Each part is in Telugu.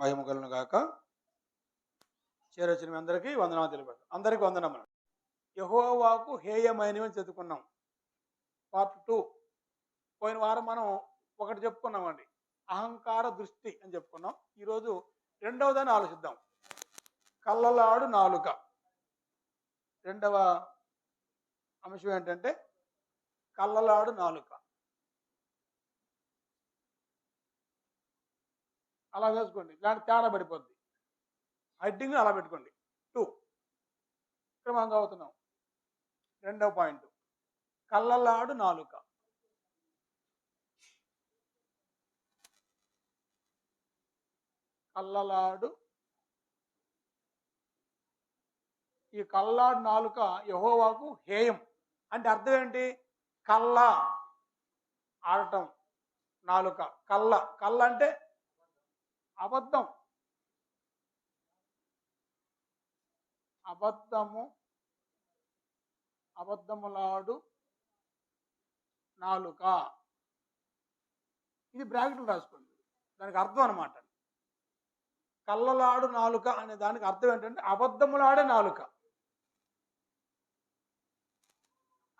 మహిమ కలుగును గాక. చేరొచ్చిన మీ అందరికీ వందనాలు తెలిపారు. అందరికీ వందనములు. యెహోవాకు హేయమైనవి అని చదువుకున్నాం. పార్ట్ 2. పోయిన వారం మనం ఒకటి చెప్పుకున్నామండి. అహంకార దృష్టి అని చెప్పుకున్నాం. ఈరోజు రెండవదాన్ని ఆలోచిద్దాం. కళ్ళలాడు నాలుక. రెండవ అంశం ఏంటంటే కళ్ళలాడు నాలుక. అలా వేసుకోండి, ఇలాంటి తేడా పడిపోద్ది. హెడ్డింగ్ అలా పెట్టుకోండి. 2 క్రమంగా అవుతున్నాం. రెండవ పాయింట్ కళ్ళలాడు నాలుక. కళ్ళలాడు, ఈ కళ్ళలాడు నాలుక యెహోవాకు హేయం. అంటే అర్థం ఏంటి? కళ్ళ ఆడటం, నాలుక కళ్ళ. కళ్ళ అంటే అబద్ధం. అబద్ధము, అబద్ధములాడు నాలుక. ఇది బ్రాకెట్లు రాసుకోండి. దానికి అర్థం అనమాట. కళ్ళలాడు నాలుక అనే దానికి అర్థం ఏంటంటే అబద్ధములాడే నాలుక.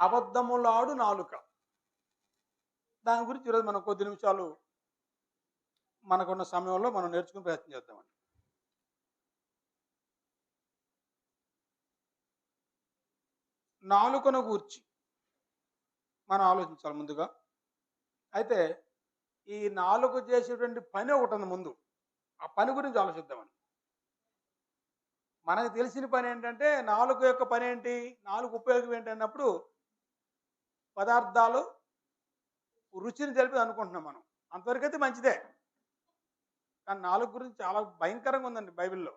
అబద్ధములాడు నాలుక. దాని గురించి ఈరోజు మనం కొద్ది నిమిషాలు మనకున్న సమయంలో మనం నేర్చుకుని ప్రయత్నం చేద్దామండి. నాలుకను గూర్చి మనం ఆలోచించాలి ముందుగా. అయితే ఈ నాలుక చేసేటువంటి పని ఒకటి ఉంది ముందు. ఆ పని గురించి ఆలోచిద్దామండి. మనకు తెలిసిన పని ఏంటంటే నాలుక యొక్క పని ఏంటి, నాలుగు ఉపయోగం ఏంటి అన్నప్పుడు పదార్థాలు రుచిని తెలిపి అనుకుంటున్నాం మనం. అంతవరకు అయితే మంచిదే. కానీ నాలుక గురించి చాలా భయంకరంగా ఉందండి బైబిల్లో.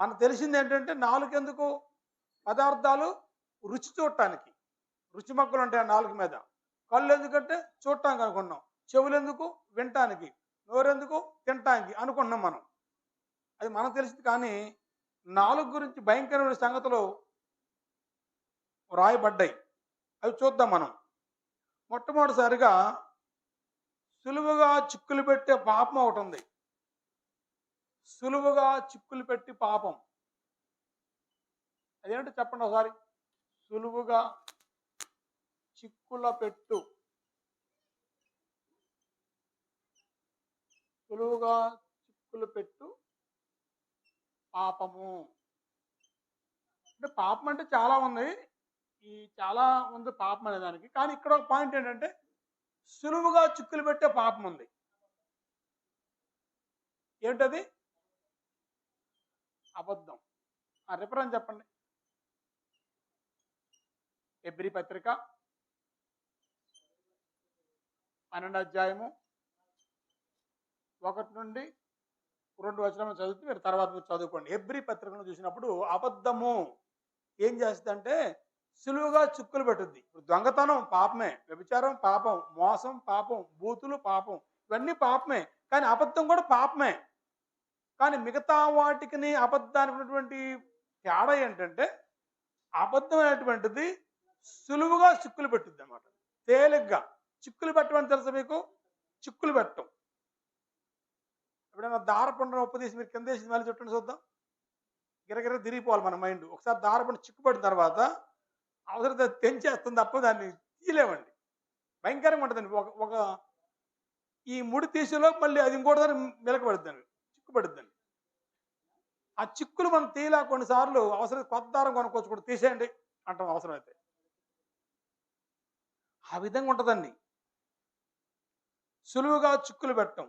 మనకు తెలిసింది ఏంటంటే నాలుక ఎందుకు? పదార్థాలు రుచి చూడటానికి. రుచి మొక్కలు ఉంటాయి నాలుగు మీద. కళ్ళు ఎందుకంటే చూడటానికి అనుకున్నాం. చెవులు ఎందుకు? వినటానికి. నోరెందుకు? తినటానికి అనుకున్నాం మనం. అది మనకు తెలిసింది. కానీ నాలుగు గురించి భయంకరమైన సంగతులు రాయబడ్డాయి. అవి చూద్దాం మనం. మొట్టమొదటిసారిగా సులువుగా చిక్కులు పెట్టే పాపం ఒకటి ఉంది. సులువుగా చిక్కులు పెట్టి పాపం. అదేంటో చెప్పండి ఒకసారి. సులువుగా చిక్కుల పెట్టు. సులువుగా చిక్కులు పెట్టు పాపము. అంటే పాపం అంటే చాలా ఉంది. ఈ చాలా ఉంది పాపం అనే దానికి. కానీ ఇక్కడ ఒక పాయింట్ ఏంటంటే సులువుగా చిక్కులు పెట్టే పాపం ఉంది. ఏంటది? అబద్ధం. రిఫరెన్స్ చెప్పండి. హెబ్రీ పత్రిక 12వ అధ్యాయము 1 నుండి 2 వచనాలు చదివితే మీరు తర్వాత మీరు చదువుకోండి. హెబ్రీ పత్రికను చూసినప్పుడు అబద్ధము ఏం చేస్తుందంటే సులువుగా చిక్కులు పెట్టుద్ది. ఇప్పుడు దొంగతనం పాపమే, వ్యభిచారం పాపం, మోసం పాపం, బూతులు పాపం, ఇవన్నీ పాపమే. కానీ అబద్ధం కూడా పాపమే. కానీ మిగతా వాటికి అబద్ధానికి ఉన్నటువంటి తేడా ఏంటంటే అబద్ధం అనేటువంటిది సులువుగా చిక్కులు పెట్టుద్ది అన్నమాట. తేలిగ్గా చిక్కులు పెట్టమని తెలుసా మీకు? చిక్కులు పెట్టడం. ఎప్పుడైనా దారపుండను ఉప్పదీసి మీరు కింద వేసి మళ్ళీ చుట్టండి చూద్దాం. గిరగిర తిరిగిపోవాలి మన మైండ్. ఒకసారి దారపుండ చిక్కుపడిన తర్వాత అవసరం తెంచేస్తుంది తప్ప దాన్ని తీయలేమండి. భయంకరంగా ఉంటుందండి. ఒక ఒక ఈ ముడి తీసేలో మళ్ళీ అది ఇంకోటిసారి మెలకబడుద్దండి, చిక్కుపడుద్దండి. ఆ చిక్కులు మనం తీయలా కొన్నిసార్లు అవసరం కొత్త దారం కొనుక్కోవచ్చు కూడా తీసేయండి అంటాం అవసరమైతే. ఆ విధంగా ఉంటుందండి సులువుగా చిక్కులు పెట్టడం.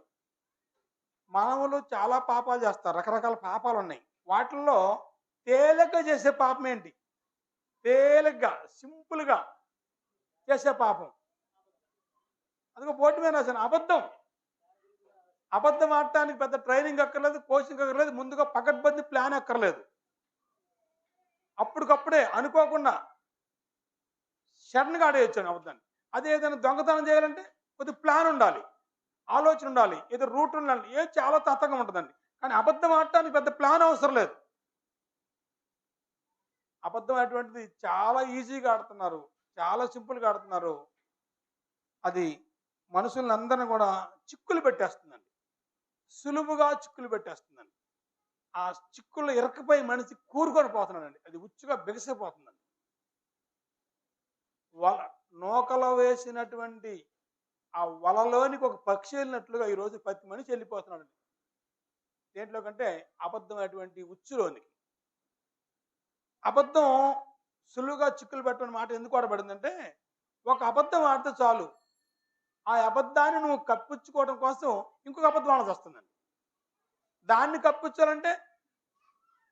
మానవులు చాలా పాపాలు చేస్తారు. రకరకాల పాపాలు ఉన్నాయి. వాటిల్లో తేలిగ్గా చేసే పాపం ఏంటి? తేలిగ్గా సింపుల్గా చేసే పాపం. అదిగో బోర్డు మీద రాశాను, అబద్ధం. అబద్ధం ఆడటానికి పెద్ద ట్రైనింగ్ అక్కర్లేదు, కోచింగ్ అక్కర్లేదు, ముందుగా పకడ్బందీ ప్లాన్ అక్కర్లేదు. అప్పటికప్పుడే అనుకోకుండా సడన్గా ఆడేయచ్చాను అబద్ధాన్ని. అదే ఏదైనా దొంగతనం చేయాలంటే కొద్దిగా ప్లాన్ ఉండాలి, ఆలోచన ఉండాలి, ఏదో రూట్ ఉండాలి. ఏది చాలా తతంగా ఉంటుందండి. కానీ అబద్ధం ఆడటానికి పెద్ద ప్లాన్ అవసరం లేదు. అబద్ధం అటువంటిది చాలా ఈజీగా ఆడుతున్నారు, చాలా సింపుల్గా ఆడుతున్నారు. అది మనుషులందరినీ కూడా చిక్కులు పెట్టేస్తుందండి. సులువుగా చిక్కులు పెట్టేస్తుందండి. ఆ చిక్కుల్లో ఇరక్కపోయి మనిషి కూరుకొని పోతున్నాడండి. అది ఉచ్చుగా బిగసిపోతుందండి. వల నూకలో వేసినటువంటి ఆ వలలోనికి ఒక పక్షి వెళ్ళినట్లుగా ఈరోజు ప్రతి మనిషి వెళ్ళిపోతున్నాడండి. దేంట్లో కంటే అబద్ధమైనటువంటి ఉచ్చులోనికి. అబద్ధం సులువుగా చిక్కులు పెట్టమని మాట ఎందుకు వాడబడిందంటే, ఒక అబద్ధం ఆడితే చాలు. ఆ అబద్ధాన్ని నువ్వు కప్పించుకోవడం కోసం ఇంకొక అబద్ధం ఆడాల్సొస్తుందండి. దాన్ని కప్పించాలంటే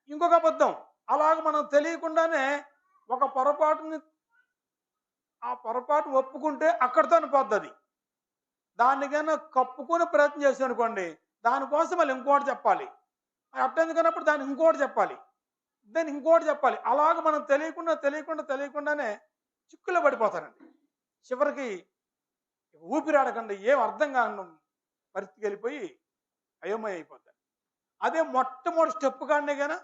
ఇంకొక అబద్ధం. అలాగ మనం తెలియకుండానే ఒక పొరపాటుని ఆ పొరపాటు ఒప్పుకుంటే అక్కడితోనే పోద్దది. దాన్ని గాని కప్పుకునే ప్రయత్నం చేశామనుకోండి, దానికోసం మళ్ళీ ఇంకోటి చెప్పాలి. అట్టెందుకన్నప్పుడు దానికి ఇంకోటి చెప్పాలి. దాన్ని ఇంకోటి చెప్పాలి. అలాగ మనం తెలియకుండానే చిక్కులో పడిపోతారండి. చివరికి ఊపిరాడకుండా ఏం అర్థం కాని పరిస్థితికెళ్ళిపోయి అయోమయం అయిపోతారు. అదే మొట్టమొదటి స్టెప్ కాడనే గాని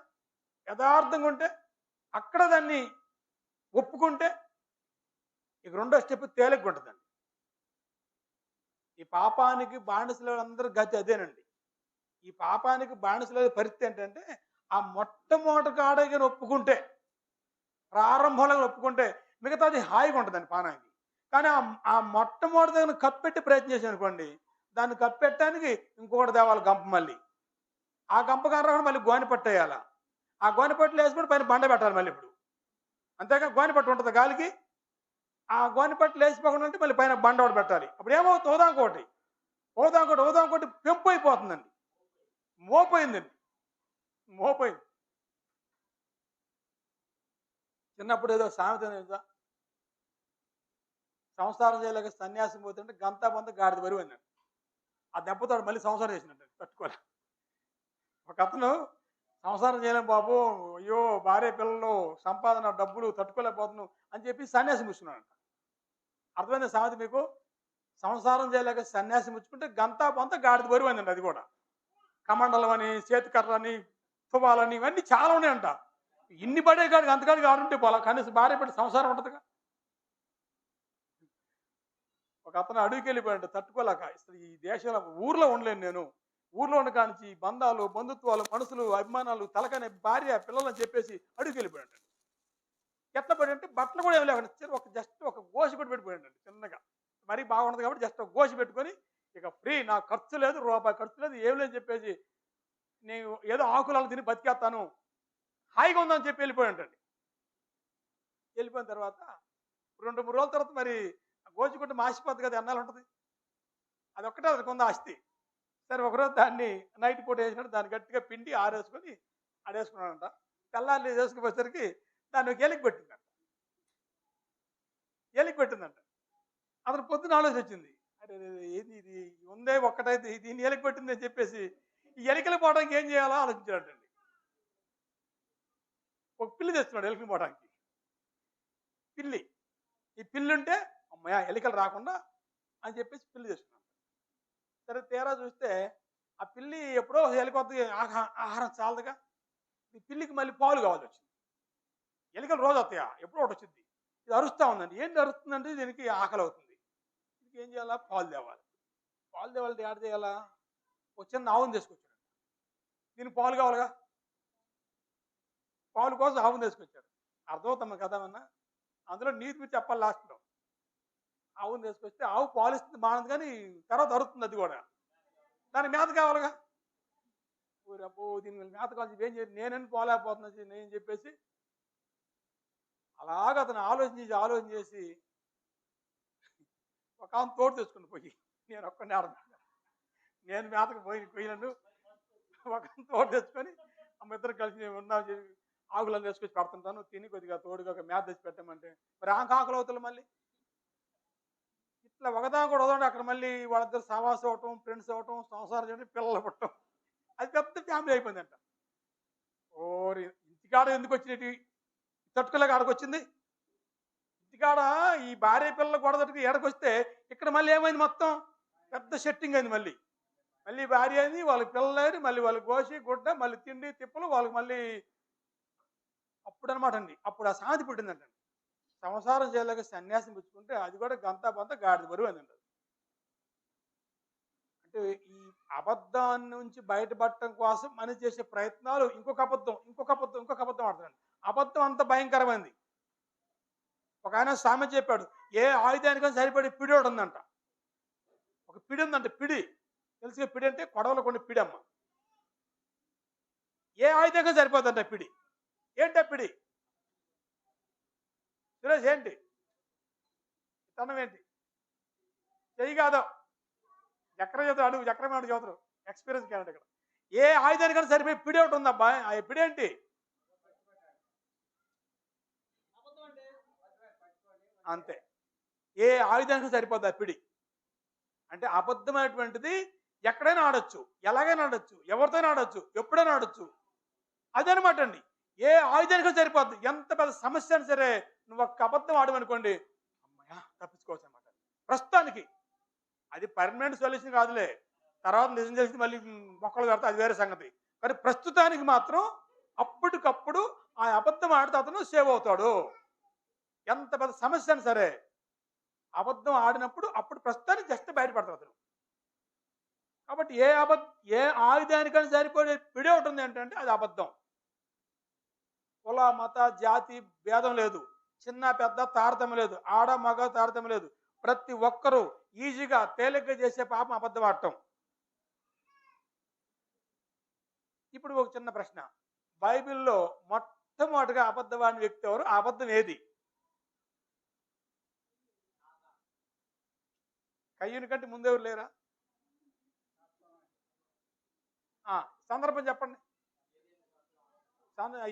యథార్థంగా ఉంటే, అక్కడ దాన్ని ఒప్పుకుంటే, ఇక రెండో స్టెప్ తేలికగా ఉంటదండి. ఈ పాపానికి బానిసలందరి గతి అదేనండి. ఈ పాపానికి బానిసలయ్యే పరిస్థితి ఏంటంటే, ఆ మొట్టమొదటి కాడే గాని ఒప్పుకుంటే, ప్రారంభంలో ఒప్పుకుంటే, మిగతాది హాయిగా ఉంటదండి పానానికి. కానీ ఆ మొట్టమొదటి దగ్గర కప్పెట్టి ప్రయత్నం చేశామనుకోండి, దాన్ని కప్పెట్టడానికి ఇంకొకటి తేవాలి గంప మళ్ళీ. ఆ గంప కాని మళ్ళీ గోనెపట్టేయాల. ఆ గోనెపట్టులో ఏసుకొని పైన బండ పెట్టాలి మళ్ళీ ఇప్పుడు. అంతేగా గోనెపట్టు ఉంటదా గాలికి? ఆ గోనెపట్టులో ఏసిపోకుండా ఉంటే మళ్ళీ పైన బండ ఒకటి పెట్టాలి. అప్పుడు ఏమవుతుంది ఊదాంకోటి. ఊదాంకోటి పెంపు అయిపోతుందండి. మోపోయిందండి. మోపోయింది. చిన్నప్పుడు ఏదో సామెత తెలుసా? సంసారం చేయలేక సన్యాసం పోతుంటే గంతా పొంత గాడిద బరువన్నాడు. ఆ దెబ్బతోడు మళ్ళీ సంసారం చేసినట్టు తట్టుకోలే. ఒకతను సంసారం చేయలేం బాబు, అయ్యో భార్య పిల్లలు, సంపాదన, డబ్బులు తట్టుకోలేకపోతున్నావు అని చెప్పి సన్యాసం పుచ్చుకున్నాడంట. అర్థమైందా సామెత మీకు? సంసారం చేయలేక సన్యాసం పుచ్చుకుంటే గంతా పొంత గాడిద బరువైందండి అది కూడా. కమండలం అని, చేతికర్రని, తువాలని ఇవన్నీ చాలా ఉన్నాయంట. ఇన్ని పడే కాడికి అంతకాడికి ఆడుంటే పోలా. కనీసం భార్య పెట్టి సంసారం ఉంటుందిగా. ఒక అతను అడవికి వెళ్ళిపోయాడు తట్టుకోలేక. అసలు ఈ దేశంలో ఊర్లో ఉండలేను నేను. ఊర్లో ఉండ కానించి బంధాలు, బంధుత్వాలు, మనుషులు, అభిమానాలు, తలకనే భార్య, పిల్లలని చెప్పేసి అడవికి వెళ్ళిపోయాడు. ఎట్లా పడంటే బట్టలు కూడా ఏమి లేకుండా ఒక జస్ట్ ఒక గోసి కూడా పెట్టిపోయాడు చిన్నగా. మరీ బాగుండదు కాబట్టి జస్ట్ ఒక గోసి పెట్టుకొని ఇక ఫ్రీ, నాకు ఖర్చు లేదు, రూపాయి ఖర్చు లేదు, ఏం లేదు చెప్పేసి నేను ఏదో ఆకులాలు తిని బతికేస్తాను, హాయిగా ఉందని చెప్పి వెళ్ళిపోయాడండి. వెళ్ళిపోయిన తర్వాత 2, 3 రోజుల తర్వాత మరి గోచిగుడ్డ మాసిపోద్ది కదా, ఎన్నాళ్ళు ఉంటుంది. అదొక్కటే అతనికి ఉంది ఆస్తి. సరే ఒకరోజు దాన్ని నైట్ పూట వేసినట్టు దాన్ని గట్టిగా పిండి ఆరేసుకొని ఆడేసుకున్నాడంట. తెల్లారి వేసుకుపోయేసరికి దాన్ని ఒక ఎలికి పెట్టిందంట. ఎలికి పెట్టిందంట. అతను పొద్దున ఆలోచన వచ్చింది. అరే ఏది ఇది ఉందే ఒక్కటైతే దీన్ని ఎలికి పెట్టింది అని చెప్పేసి ఈ ఎలికలు పోవడానికి ఏం చేయాలో ఆలోచించాడండి. ఒక పిల్లి తెస్తున్నాడు ఎలికలు పోవడానికి. పిల్లి. ఈ పిల్లి ఉంటే అమ్మయ్య ఎలికలు రాకుండా అని చెప్పేసి పిల్లి తెస్తున్నాడు. సరే తీరా చూస్తే ఆ పిల్లి ఎప్పుడో ఎలికొద్ది ఆహారం చాలదుగా. ఈ పిల్లికి మళ్ళీ పాలు కావాల్సి వచ్చింది. ఎలికలు రోజు వస్తాయా? ఎప్పుడో ఒకటి వచ్చింది. ఇది అరుస్తూ ఉందండి. ఏంటి అరుస్తుందంటే దీనికి ఆకలి అవుతుంది. దీనికి ఏం చేయాలా? పాలు తేవాలి. పాలు తేవాలంటే ఏడ చేయాలా? ఒక చిన్న ఆవును తీసుకొచ్చాడు. దీనికి పాలు కావాలిగా. పాలు కోసం ఆవును తీసుకొచ్చాడు. అర్థమవుతాం కదా అన్న. అందులో నీతి మీరు చెప్పాలి లాస్ట్లో. ఆవును తీసుకొస్తే ఆవు పాలు ఇస్తుంది బాగుంది కానీ తర్వాత అరుస్తుంది అది కూడా. దానికి మేత కావాలిగా. అబ్బో దీనికి మేత కావాలి ఏం చేయాలి, నేనని పోలేకపోతున్నా నేను చెప్పేసి అలాగ అతను ఆలోచన చేసి ఒక ఆమె తోడు తెచ్చుకుని పోయి నేను ఒక్కడిని ఆడుతున్నాను, నేను మేతకు పోయినను ఒక తోడు తెచ్చుకొని అమ్మ ఇద్దరు కలిసి నేను ఉన్నాం చెప్పి ఆకులను తీసుకొచ్చి పెడుతుంటాను, తిని కొద్దిగా తోడుగా ఒక మేత తెచ్చి పెట్టమంటే మరి ఆకులు అవుతుంది మళ్ళీ. ఇట్లా ఒకదా కూడా వదండి అక్కడ మళ్ళీ వాళ్ళిద్దరు సహవాసం అవటం, ఫ్రెండ్స్ అవటం, సంసారం చేయడం, పిల్లలు పుట్టడం, అది పెద్ద ఫ్యామిలీ అయిపోయిందంట. ఓరి ఇంటికాడ ఎందుకు వచ్చినట్టు తట్టుకోలేక ఆడకు వచ్చింది. ఇంటికాడ ఈ భార్య పిల్లలు గొడవకి ఏడకొస్తే ఇక్కడ మళ్ళీ ఏమైంది మొత్తం పెద్ద సెట్టింగ్ అయింది. మళ్ళీ మళ్ళీ భార్య అయింది, వాళ్ళకి పిల్లలు అయింది, మళ్ళీ వాళ్ళకి గోసి గుడ్డ, మళ్ళీ తిండి తిప్పలు వాళ్ళకి మళ్ళీ. అప్పుడు అనమాట అండి అప్పుడు ఆ సామెత పుట్టిందంట. సంసారం చేయలేక సన్యాసం పుచ్చుకుంటే అది కూడా గంతా పొంత గాడిద బరువు అనండి. అంటే ఈ అబద్ధాన్ని నుంచి బయటపడటం కోసం మనిషి చేసే ప్రయత్నాలు ఇంకొక అబద్ధం, ఇంకొక అబద్ధం, ఇంకొక అబద్ధం ఆడుతున్నాడు. అబద్ధం అంత భయంకరమైంది. ఒక ఆయన సామెత చెప్పాడు, ఏ ఆయుధానికైనా సరిపడే పిడి ఒకటి ఉందంట. ఒక పిడి ఉందంట, పిడి. తెలుసుగా పిడి అంటే కొడవలు కొన్ని పిడి అమ్మ. ఏ ఆయుధంగా సరిపోతుందంట పిడి. ఏంటి ఆ పిడి? సురేష్ ఏంటి? తనం ఏంటి? చెయ్యి కాదు, చక్రం చదువు అడుగు, చక్రం ఏమిటి చదువుతారు, ఎక్స్పీరియన్స్ క్యాండిడేట్ ఇక్కడ. ఏ ఆయుధానికైనా సరిపోయి పిడి ఒకటి ఉందబ్బా. ఆ పిడి ఏంటి? అంతే. ఏ ఆయుధానికి సరిపోద్ది ఆ పిడి. అంటే అబద్ధమైనటువంటిది ఎక్కడైనా ఆడొచ్చు, ఎలాగైనా ఆడొచ్చు, ఎవరితోనే ఆడొచ్చు, ఎప్పుడైనా ఆడొచ్చు. అదనమాట అండి. ఏ ఆయుధానికి సరిపోద్ది. ఎంత పెద్ద సమస్య అయినా సరే నువ్వు ఒక్క అబద్ధం ఆడమనుకోండి, అమ్మయ్య తప్పించుకోవచ్చు అనమాట. ప్రస్తుతానికి అది పర్మనెంట్ సొల్యూషన్ కాదులే. తర్వాత నిజం చేసి మళ్ళీ మొక్కలు కడితే అది వేరే సంగతి. కానీ ప్రస్తుతానికి మాత్రం అప్పటికప్పుడు ఆ అబద్ధం ఆడితే అతను సేవ్ అవుతాడు. ఎంత పెద్ద సమస్య అయినా సరే అబద్ధం ఆడినప్పుడు అప్పుడు ప్రస్తుతానికి జస్ట్ బయటపడతాడు అతను. కాబట్టి ఏ ఆయుధానికైనా సరిపోయే పిడి ఒకటి ఉంది ఏంటంటే అది అబద్ధం. కుల మత జాతి భేదం లేదు, చిన్న పెద్ద తారతమ్యం లేదు, ఆడ మగ తారతమ్యం లేదు. ప్రతి ఒక్కరూ ఈజీగా తేలిగ్గా చేసే పాపం అబద్ధం ఆడటం. ఇప్పుడు ఒక చిన్న ప్రశ్న, బైబిల్లో మొట్టమొదటిగా అబద్ధవాని వ్యక్తి ఎవరు? ఆ అబద్ధం ఏది? కయ్యూని కంటే ముందెవరు లేరా? సందర్భం చెప్పండి.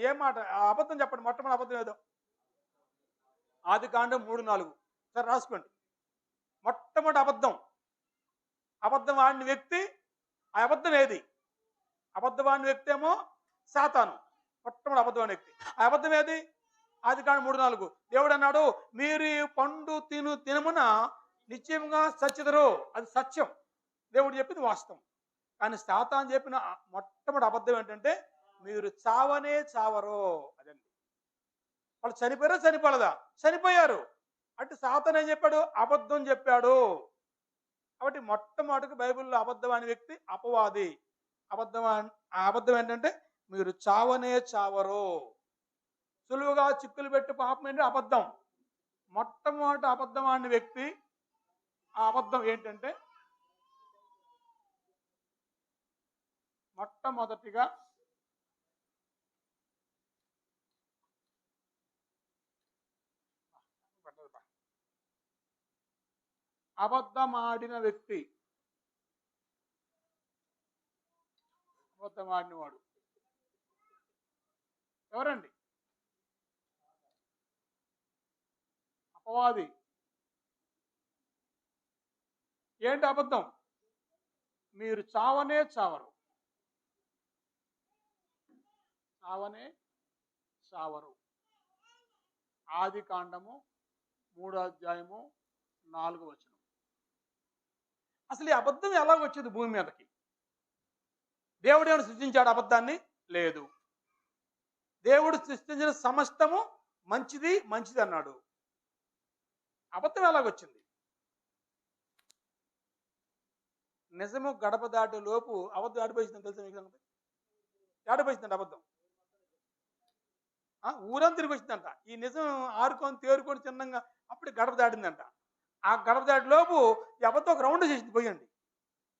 ఏం మాట? ఆ అబద్ధం చెప్పండి, మొట్టమొదటి అబద్ధం ఏదో. ఆదికాండం 3:4. సరే రాసుకోండి. మొట్టమొదటి అబద్ధం, అబద్ధం ఆడిన వ్యక్తి, ఆ అబద్ధం ఏది? అబద్ధం ఆడిన వ్యక్తి ఏమో సాతాను, మొట్టమొదటి అబద్ధమైన వ్యక్తి. ఆ అబద్ధం ఏది? ఆదికాండం 3:4. దేవుడు అన్నాడు, మీరు ఈ పండు తినమున నిశ్చయంగా సత్యదరు. అది సత్యం, దేవుడు చెప్పింది వాస్తవం. కానీ సాతాను చెప్పిన మొట్టమొదటి అబద్ధం ఏంటంటే మీరు చావనే చావరు. అదండి. వాళ్ళు చనిపోయారా చనిపోలేదా? చనిపోయారు. అంటే సాతాను ఏం చెప్పాడు? అబద్ధం చెప్పాడు. కాబట్టి మొట్టమొదటిగా బైబిల్లో అబద్ధం అనే వ్యక్తి అపవాది. ఆ అబద్ధం ఏంటంటే మీరు చావనే చావరు. సులువుగా చిక్కులు పెట్టి పాపం ఏంటి? అబద్ధం. మొట్టమొదటి అబద్ధం అనే వ్యక్తి, ఆ అబద్ధం ఏంటంటే మొట్టమొదటిగా అబద్ధమాడిన వ్యక్తి, అబద్ధమాడినవాడు ఎవరండి? అపవాది. ఏంటి అబద్ధం? మీరు చావనే చావరు. చావనే చావరు. ఆదికాండము 3:4. అసలు ఈ అబద్ధం ఎలా వచ్చింది భూమి మీదకి? దేవుడు ఏమైనా సృష్టించాడు అబద్ధాన్ని? లేదు. దేవుడు సృష్టించిన సమస్తము మంచిది మంచిది అన్నాడు. అబద్ధం ఎలాగొచ్చింది? నిజము గడప దాటే లోపు అబద్ధం ఆడిపోయిందని తెలుసా మీకు సంగతి? ఆడిపోయిందంట అబద్ధం. ఊరంతా తిరిగి వచ్చిందంట. ఈ నిజం ఆరుకొని తేరుకొని చిన్నంగా అప్పుడు గడప దాటిందంట. ఆ గడప దాటి లోపు ఈ అబద్ధం ఒక రౌండ్ చేసింది పోయండి.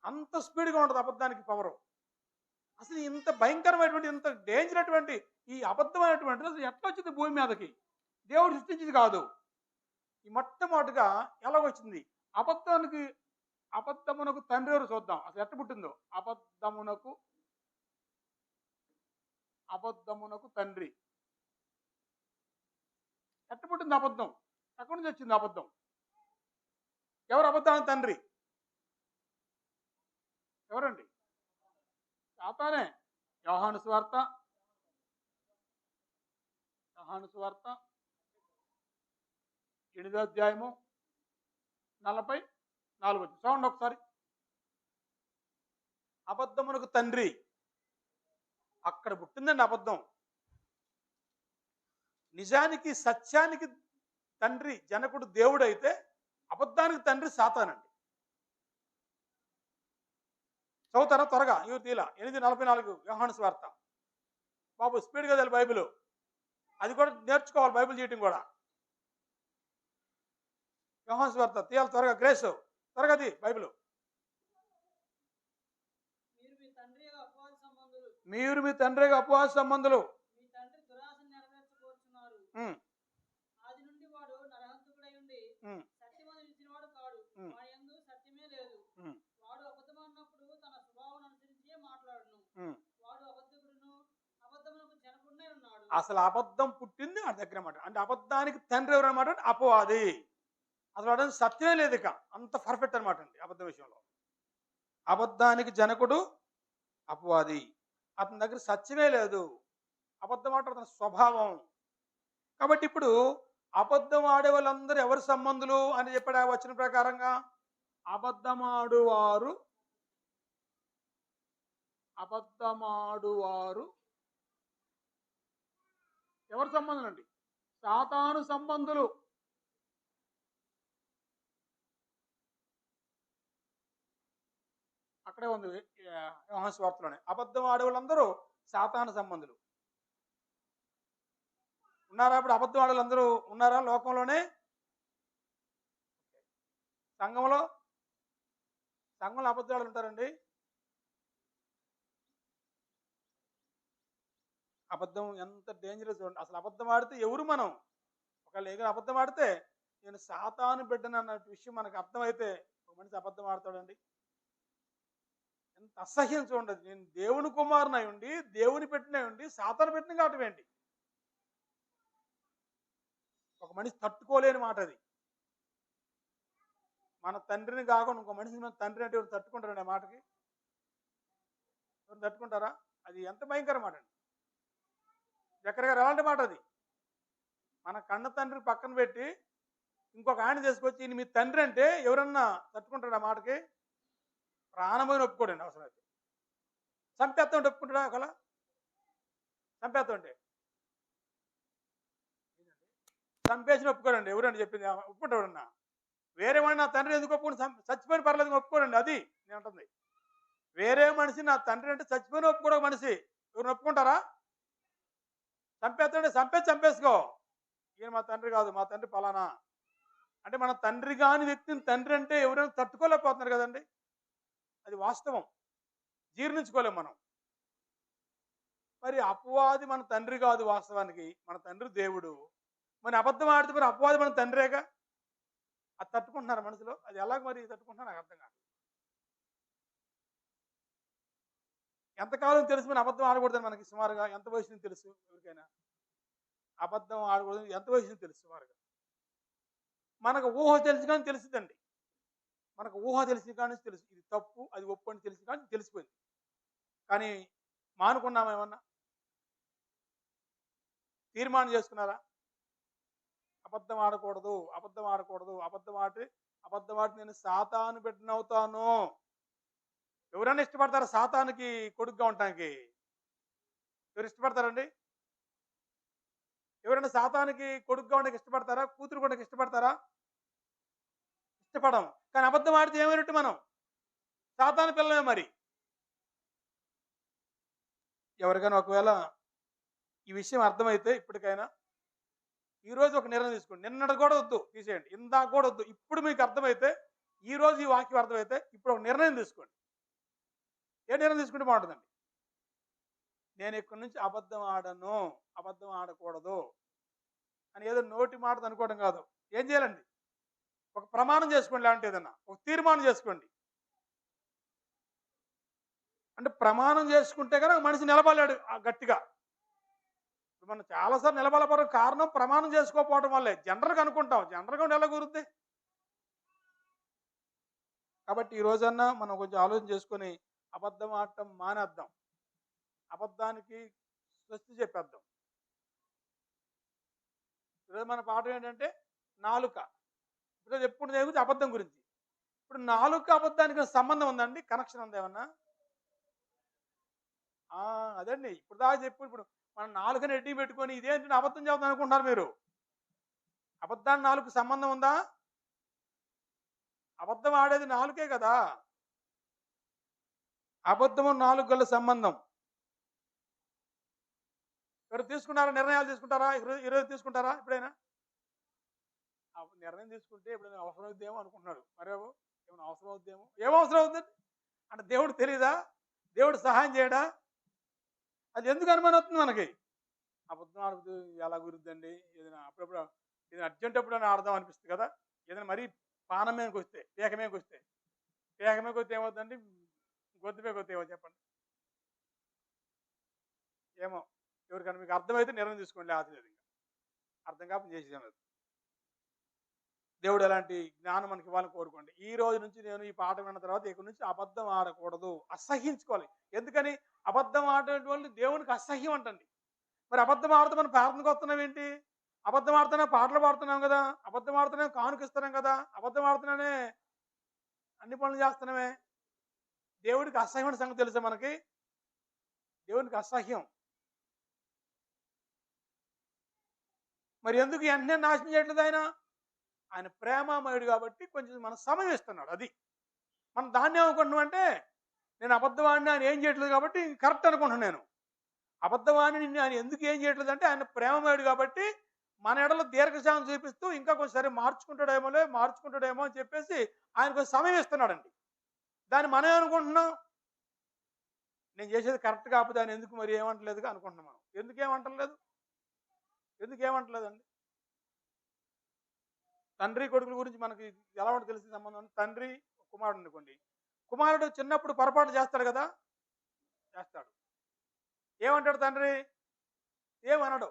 అంత స్పీడ్గా ఉంటుంది అబద్ధానికి పవరు. అసలు ఇంత భయంకరమైనటువంటి, ఇంత డేంజర్ అటువంటి ఈ అబద్ధమైనటువంటి అసలు ఎట్లా వచ్చింది భూమి మీదకి? దేవుడు సృష్టించింది కాదు. ఈ మొట్టమొదటిగా ఎలాగొచ్చింది? అబద్ధమునకు తండ్రి ఎవరు చూద్దాం. అసలు ఎట్ట పుట్టిందో అబద్ధమునకు తండ్రి ఎట్ట పుట్టింది అబద్ధం? ఎక్కడి నుంచి వచ్చింది అబద్ధం? ఎవరు అబద్ధానికి తండ్రి? ఎవరండి? సాతానే. యోహాను సువార్త 8:44. చూడండి ఒకసారి. అబద్ధమునకు తండ్రి, అక్కడ పుట్టిందండి అబద్ధం. నిజానికి సత్యానికి తండ్రి జనకుడు దేవుడు అయితే అబద్ధానికి తండ్రి సాతానండి. చదువుతారా త్వరగా? ఇవి తీలా 8:44 యోహాను సువార్త. బాబు స్పీడ్‌గా చదివి బైబిలు. అది కూడా నేర్చుకోవాలి బైబిల్ చీటింగ్ కూడా. యోహాను సువార్త తీయాలి త్వరగా గ్రేసు. త్వరగా తీ బైబిలు. మీరు మీ తండ్రిగా అపవాది సంబంధులు. మీ తండ్రి దురాశను నెరవేర్చబోతున్నారు. హ్మ్. ఆది నుండి వాడు నరహంతకుడై ఉండి హ్మ్. సత్యమును నిలిచినవాడు కాడు. హ్మ్. వాని యందు సత్యమే లేదు. హ్మ్. వాడు అబద్ధమాడినప్పుడు తన స్వభావం అనుసరించే మాట్లాడును. హ్మ్. వాడు అబద్ధకుడును అబద్ధమునకు జనకుడై ఉన్నాడు. అసలు అబద్ధం పుట్టింది వాడి దగ్గర అన్నమాట. అంటే అబద్ధానికి తండ్రి ఎవరు అన్నమాట? అపవాది. అసలు వాడు సత్యమే లేదు ఇక. అంత పర్ఫెక్ట్ అనమాట అండి అబద్ధం విషయంలో. అబద్ధానికి జనకుడు అపవాది. అతని దగ్గర సత్యమే లేదు. అబద్ధం ఆడటం అతని స్వభావం. కాబట్టి ఇప్పుడు అబద్ధం ఆడే వాళ్ళందరూ ఎవరి సంబంధులు అని చెప్పాడు ఆ వచన ప్రకారంగా? అబద్ధమాడువారు అబద్ధమాడువారు ఎవరి సంబంధులు అండి? సాతాను సంబంధులు. అక్కడే ఉంది యోహాను సువార్తలోనే. అబద్ధం ఆడే వాళ్ళందరూ సాతాను సంబంధులు. ఉన్నారా? ఇప్పుడు అబద్ధం ఆడే వాళ్ళందరూ ఉన్నారా లోకంలోనే? సంఘంలో సంఘంలో అబద్ధాలు ఉంటారండి. అబద్ధం ఎంత డేంజరస్ చూడండి. అసలు అబద్ధం ఆడితే ఎవరు మనం? ఒకవేళ ఏదైనా అబద్ధం ఆడితే నేను సాతాను బిడ్డను అన్న విషయం మనకు అర్థమైతే ఒక మనిషి అబద్ధం ఆడతాడండి. ఎంత అసహ్యం చూడండి. నేను దేవుని కుమారునై ఉండి దేవుని పెట్టినై ఉండి సాతాను పెట్టిన కావటం ఏంటి? ఒక మనిషి తట్టుకోలేని మాట అది. మన తండ్రిని కాకుండా ఇంకో మనిషిని మన తండ్రి అంటే ఎవరు తట్టుకుంటారండి ఆ మాటకి? ఎవరు తట్టుకుంటారా? అది ఎంత భయంకర మాట అండి. జకర్యా గారు ఎలాంటి మాట అది? మన కన్న తండ్రిని పక్కన పెట్టి ఇంకొక ఆయన తీసుకొచ్చి ఈయన మీ తండ్రి అంటే ఎవరన్నా తట్టుకుంటాడు ఆ మాటకి? ప్రాణమైన ఒప్పుకోడండి అవసరం అయితే. చంపేస్తుంటే ఒప్పుకుంటాడా ఒకలా? చంపేస్తుంటే చంపేసిన ఒప్పుకోడండి. ఎవరండి చెప్పింది? ఒప్పుకుంటాడన్నా? వేరే వాడిని నా తండ్రి ఎందుకు ఒప్పుకుని చచ్చిపోయిన పర్లేదు ఒప్పుకోడండి. అది నేను అంటుంది. వేరే మనిషి నా తండ్రి అంటే చచ్చిపోయిన ఒప్పుకోవడం మనిషి ఎవరిని ఒప్పుకుంటారా? చంపేస్తుంటే చంపేసుకో. ఈయన మా తండ్రి కాదు, మా తండ్రి పలానా అంటే మన తండ్రి కాని వ్యక్తిని తండ్రి అంటే ఎవరైనా తట్టుకోలేకపోతున్నారు కదండి. అది వాస్తవం. జీర్ణించుకోలేం మనం. మరి అపవాది మన తండ్రి కాదు వాస్తవానికి. మన తండ్రి దేవుడు. మరి అబద్ధం ఆడితే మరి అపవాది మన తండ్రేగా. అది తట్టుకుంటున్నారు మనసులో. అది ఎలాగ మరి తట్టుకుంటున్నారు నాకు అర్థం కాదు. ఎంతకాలం తెలుసు మన అబద్ధం ఆడకూడదని మనకి సుమారుగా ఎంత వయసు నుంచి తెలుసు ఎవరికైనా? అబద్ధం ఆడకూడదు ఎంత వయసు నుంచి తెలుసు సుమారుగా? మనకు ఊహ తెలిసి కానీ తెలుస్తుందండి. మనకు ఊహ తెలిసి కానీ తెలుసు. ఇది తప్పు అది ఒప్పు అని తెలిసి కానీ తెలిసిపోయింది. కానీ మానుకున్నామా ఏమన్నా? తీర్మానం చేసుకున్నారా? అబద్ధం ఆడకూడదు, అబద్ధం ఆడకూడదు, అబద్ధం ఆడి నేను సాతాను బిడ్డనవుతాను. ఎవరైనా ఇష్టపడతారా సాతానికి కొడుకుగా ఉండటానికి? ఎవరు ఇష్టపడతారండి? ఎవరైనా సాతానికి కొడుకుగా ఉండడానికి ఇష్టపడతారా? కూతురు కూడా ఇష్టపడతారా? ఇష్టపడం. కానీ అబద్ధం ఆడితే ఏమైనట్టు మనం? సాతాను పిల్లమే మరి. ఎవరికైనా ఒకవేళ ఈ విషయం అర్థమైతే ఇప్పటికైనా ఈరోజు ఒక నిర్ణయం తీసుకోండి. నిన్నటి కూడా వద్దు, తీసేయండి. ఇందాక కూడా వద్దు. ఇప్పుడు మీకు అర్థమైతే ఈ రోజు ఈ వాక్యం అర్థమైతే ఇప్పుడు ఒక నిర్ణయం తీసుకోండి. ఏ నిర్ణయం తీసుకుంటే బాగుంటుందండి? నేను ఇక్కడి నుంచి అబద్ధం ఆడను, అబద్ధం ఆడకూడదు అని ఏదో నోటి మాట అనుకోవడం కాదు. ఏం చేయాలండి? ఒక ప్రమాణం చేసుకోండి. లేదంటే ఏదన్నా ఒక తీర్మానం చేసుకోండి. అంటే ప్రమాణం చేసుకుంటే కనుక మనిషి నిలబడలేడు గట్టిగా. ఇప్పుడు మనం చాలాసార్లు నిలబడకపోవడం కారణం ప్రమాణం చేసుకోకపోవడం వల్లే. జనరల్గా అనుకుంటాం. జనరల్గా ఎలా కుదురుద్ది? కాబట్టి ఈ రోజన్నా మనం కొంచెం ఆలోచన చేసుకొని అబద్ధం ఆడటం మానేద్దాం. అబద్ధానికి స్వస్తి చెప్పేద్దాం. ఈరోజు మన పాఠం ఏంటంటే నాలుక. ఈరోజు ఎప్పుడు దేవుడు అబద్ధం గురించి. ఇప్పుడు నాలుక అబద్ధానికి సంబంధం ఉందండి? కనెక్షన్ ఉంది ఏమన్నా? అదండి ఇప్పుడు దాకా చెప్పు. ఇప్పుడు మనం నాలుకని ఎడ్డి పెట్టుకొని ఇదేంటి అబద్ధం చెబుతాం అనుకుంటున్నారు మీరు. అబద్ధానికి నాలుగు సంబంధం ఉందా? అబద్ధం ఆడేది నాలుకే కదా. అబద్ధము 4 గల సంబంధం. మీరు తీసుకున్నారా? నిర్ణయాలు తీసుకుంటారా? ఈరోజు తీసుకుంటారా ఎప్పుడైనా? నిర్ణయం తీసుకుంటే ఎప్పుడైనా అవసరం అవుద్దేమో అనుకుంటున్నాడు. మరేమో ఏమైనా అవసరం అవుద్దేమో. ఏం అవసరం అవుతుంది అంటే దేవుడు తెలియదా? దేవుడు సహాయం చేయడా? అది ఎందుకు అనుమానం అవుతుంది మనకి? అబద్ధం ఆడుతూ ఎలా కుదురుద్దండి? ఏదైనా అప్పుడప్పుడు ఏదైనా అర్జెంట్ ఎప్పుడైనా ఆడదాం అనిపిస్తుంది కదా! ఏదైనా మరీ పానం మీదకొస్తే, పీక మీదకొస్తే, పీక మీదకొస్తే ఏమవుతుందండి? గొంతు మీదకొస్తే ఏమో చెప్పండి? ఏమో ఎవరికైనా మీకు అర్థమైతే నిర్ణయం తీసుకోండి. లేకపోతే లేదు ఇంక. అర్థం కాకపోతే చేసేదేం లేదు. దేవుడు ఎలాంటి జ్ఞానం మనకి ఇవ్వాలని కోరుకోండి. ఈ రోజు నుంచి నేను ఈ పాట విన్న తర్వాత ఇక నుంచి అబద్ధం ఆడకూడదు. అసహ్యించుకోవాలి. ఎందుకని? అబద్ధం ఆడేటువంటి దేవునికి అసహ్యం అంటండి. మరి అబద్ధం ఆడితే మనం ప్రార్థనకు వస్తున్నాం ఏంటి? అబద్ధం ఆడుతూనే పాటలు పాడుతున్నాం కదా! అబద్ధం ఆడుతూనే కానుకిస్తున్నాం కదా! అబద్ధం ఆడుతూనే అన్ని పనులు చేస్తున్నామే. దేవుడికి అసహ్యమైన సంగతి తెలుసా మనకి? దేవునికి అసహ్యం. మరి ఎందుకు వెంటనే నాశనం చేయట్లేదు ఆయన? ఆయన ప్రేమామయుడు కాబట్టి కొంచెం మన సమయం ఇస్తున్నాడు. అది. మనం దాన్ని ఏమనుకుంటున్నామంటే, నేను అబద్ధవాడిని ఆయన ఏం చేయట్లేదు కాబట్టి కరెక్ట్ అనుకుంటున్నాను నేను. అబద్ధవాడిని ఆయన ఎందుకు ఏం చేయట్లేదు అంటే ఆయన ప్రేమమయుడు కాబట్టి మన ఎడలో దీర్ఘశాంతం చూపిస్తూ ఇంకా కొంచెం సరే మార్చుకుంటాడేమో అని చెప్పేసి ఆయన కొంచెం సమయం ఇస్తున్నాడండి. దాన్ని మనం ఏమనుకుంటున్నాం? నేను చేసేది కరెక్ట్ కాకపోతే ఆయన ఎందుకు మరి ఏమంటలేదుగా అనుకుంటున్నాం మనం. ఎందుకేమంటలేదు? ఎందుకేమంటలేదండి? తండ్రి కొడుకుల గురించి మనకి ఎలా ఉంటుందో తెలిసిన సంబంధం. తండ్రి కుమారుడు అనుకోండి. కుమారుడు చిన్నప్పుడు పొరపాటు చేస్తాడు కదా! చేస్తాడు. ఏమంటాడు తండ్రి? ఏమనడు.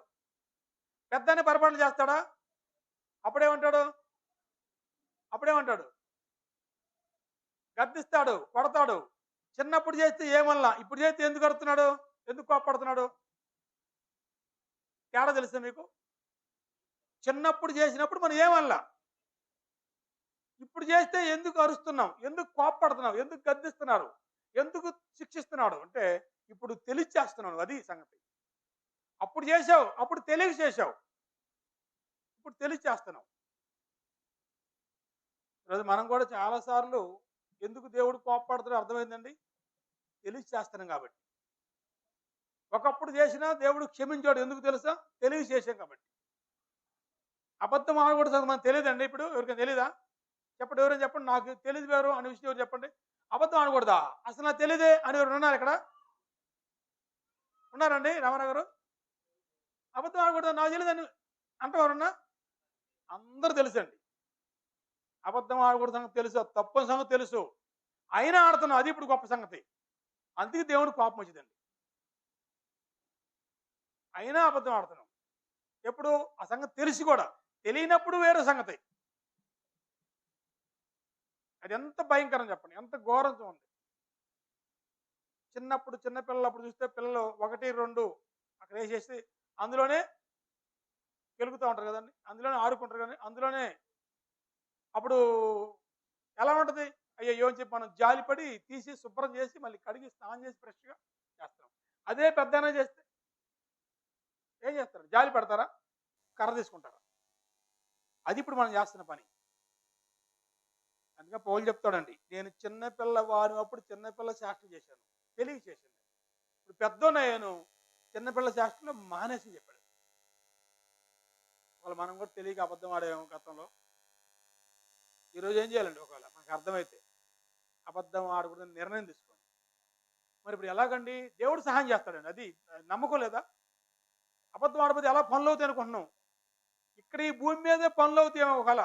పెద్దనే పొరపాట్లు చేస్తాడా? అప్పుడేమంటాడు? అప్పుడేమంటాడు? గద్దిస్తాడు, కొడతాడు. చిన్నప్పుడు చేస్తే ఏమనలా. ఇప్పుడు చేస్తే ఎందుకు అరుస్తున్నాడు? ఎందుకు కోప్పడుతున్నాడు? తేడా తెలుసా మీకు? చిన్నప్పుడు చేసినప్పుడు మనం ఏమనలా. ఇప్పుడు చేస్తే ఎందుకు అరుస్తున్నాం? ఎందుకు కోప్పడుతున్నాం? ఎందుకు గద్దిస్తున్నారు? ఎందుకు శిక్షిస్తున్నాడు? అంటే ఇప్పుడు తెలియచేస్తున్నాను. అది సంగతి. అప్పుడు చేసావు. అప్పుడు తెలియక చేసావు. ఇప్పుడు తెలియచేస్తున్నావు. ఈరోజు మనం కూడా చాలా సార్లు ఎందుకు దేవుడు కోప్పడుతున్నాడో అర్థమైందండి? తెలియచేస్తున్నాం కాబట్టి. ఒకప్పుడు చేసినా దేవుడు క్షమించాడు. ఎందుకు తెలుసా? తెలియక చేసాం కాబట్టి. అబద్ధం ఆడకూడదు సంగతి మనకు తెలియదండి ఇప్పుడు? ఎవరికైనా తెలీదా? చెప్పండి, ఎవరైనా చెప్పండి. నాకు తెలియదు వేరు అనే విషయం ఎవరు చెప్పండి? అబద్ధం ఆడకూడదా? అసలు నాకు తెలియదే అని ఎవరు ఉన్నారు ఇక్కడ? ఉన్నారండి రామారావు గారు? అబద్ధం ఆడకూడదు నాకు తెలియదని అంటే ఎవరన్నా? అందరూ తెలుసండి. అబద్ధం ఆడకూడదు సంగతి తెలుసు, తప్పు సంగతి తెలుసు. అయినా ఆడుతున్నాం. అది ఇప్పుడు గొప్ప సంగతి. అందుకే దేవుడికి కోపం వచ్చిందండి. అయినా అబద్ధం ఆడుతున్నాం. ఎప్పుడు? ఆ సంగతి తెలిసి కూడా. తెలియనప్పుడు వేరే సంగతి. అది ఎంత భయంకరం చెప్పండి. ఎంత ఘోరం చూడండి. చిన్నప్పుడు చిన్నపిల్లలు అప్పుడు చూస్తే పిల్లలు 1, 2 అక్కడ వేసేసి అందులోనే గెలుగుతూ ఉంటారు కదండి. అందులోనే ఆడుకుంటారు కదండి. అందులోనే అప్పుడు ఎలా ఉంటది? అయ్యయ్యో అని చెప్పి మనం జాలిపడి తీసి శుభ్రం చేసి మళ్ళీ కడిగి స్నానం చేసి ఫ్రెష్‌గా చేస్తాం. అదే పెద్దయినా చేస్తే ఏం చేస్తారు? జాలి పడతారా? కర్ర తీసుకుంటారా? అది ఇప్పుడు మనం చేస్తున్న పని. అందుకే పౌలు చెప్తాడండి. నేను చిన్నపిల్ల వాడినప్పుడు చిన్నపిల్ల చేష్టలు చేశాను. తెలియక చేశాను. ఇప్పుడు పెద్దోనయ్యాను. చిన్నపిల్ల చేష్టలు మానేసి చెప్పాడు. ఒకవేళ మనం కూడా తెలియక అబద్ధం ఆడాము గతంలో. ఈరోజు ఏం చేయాలండి ఒకవేళ మనకు అర్థమైతే? అబద్ధం ఆడకూడదని నిర్ణయం తీసుకోండి. మరి ఇప్పుడు ఎలాగండి? దేవుడు సహాయం చేస్తాడండి. అది నమ్మకం లేదా? అబద్ధం ఆడకపోతే ఎలా పనులు అవుతాయి అనుకుంటున్నాం? ఇక్కడ ఈ భూమి మీదే పనులు అవుతాయేమో ఒకవేళ.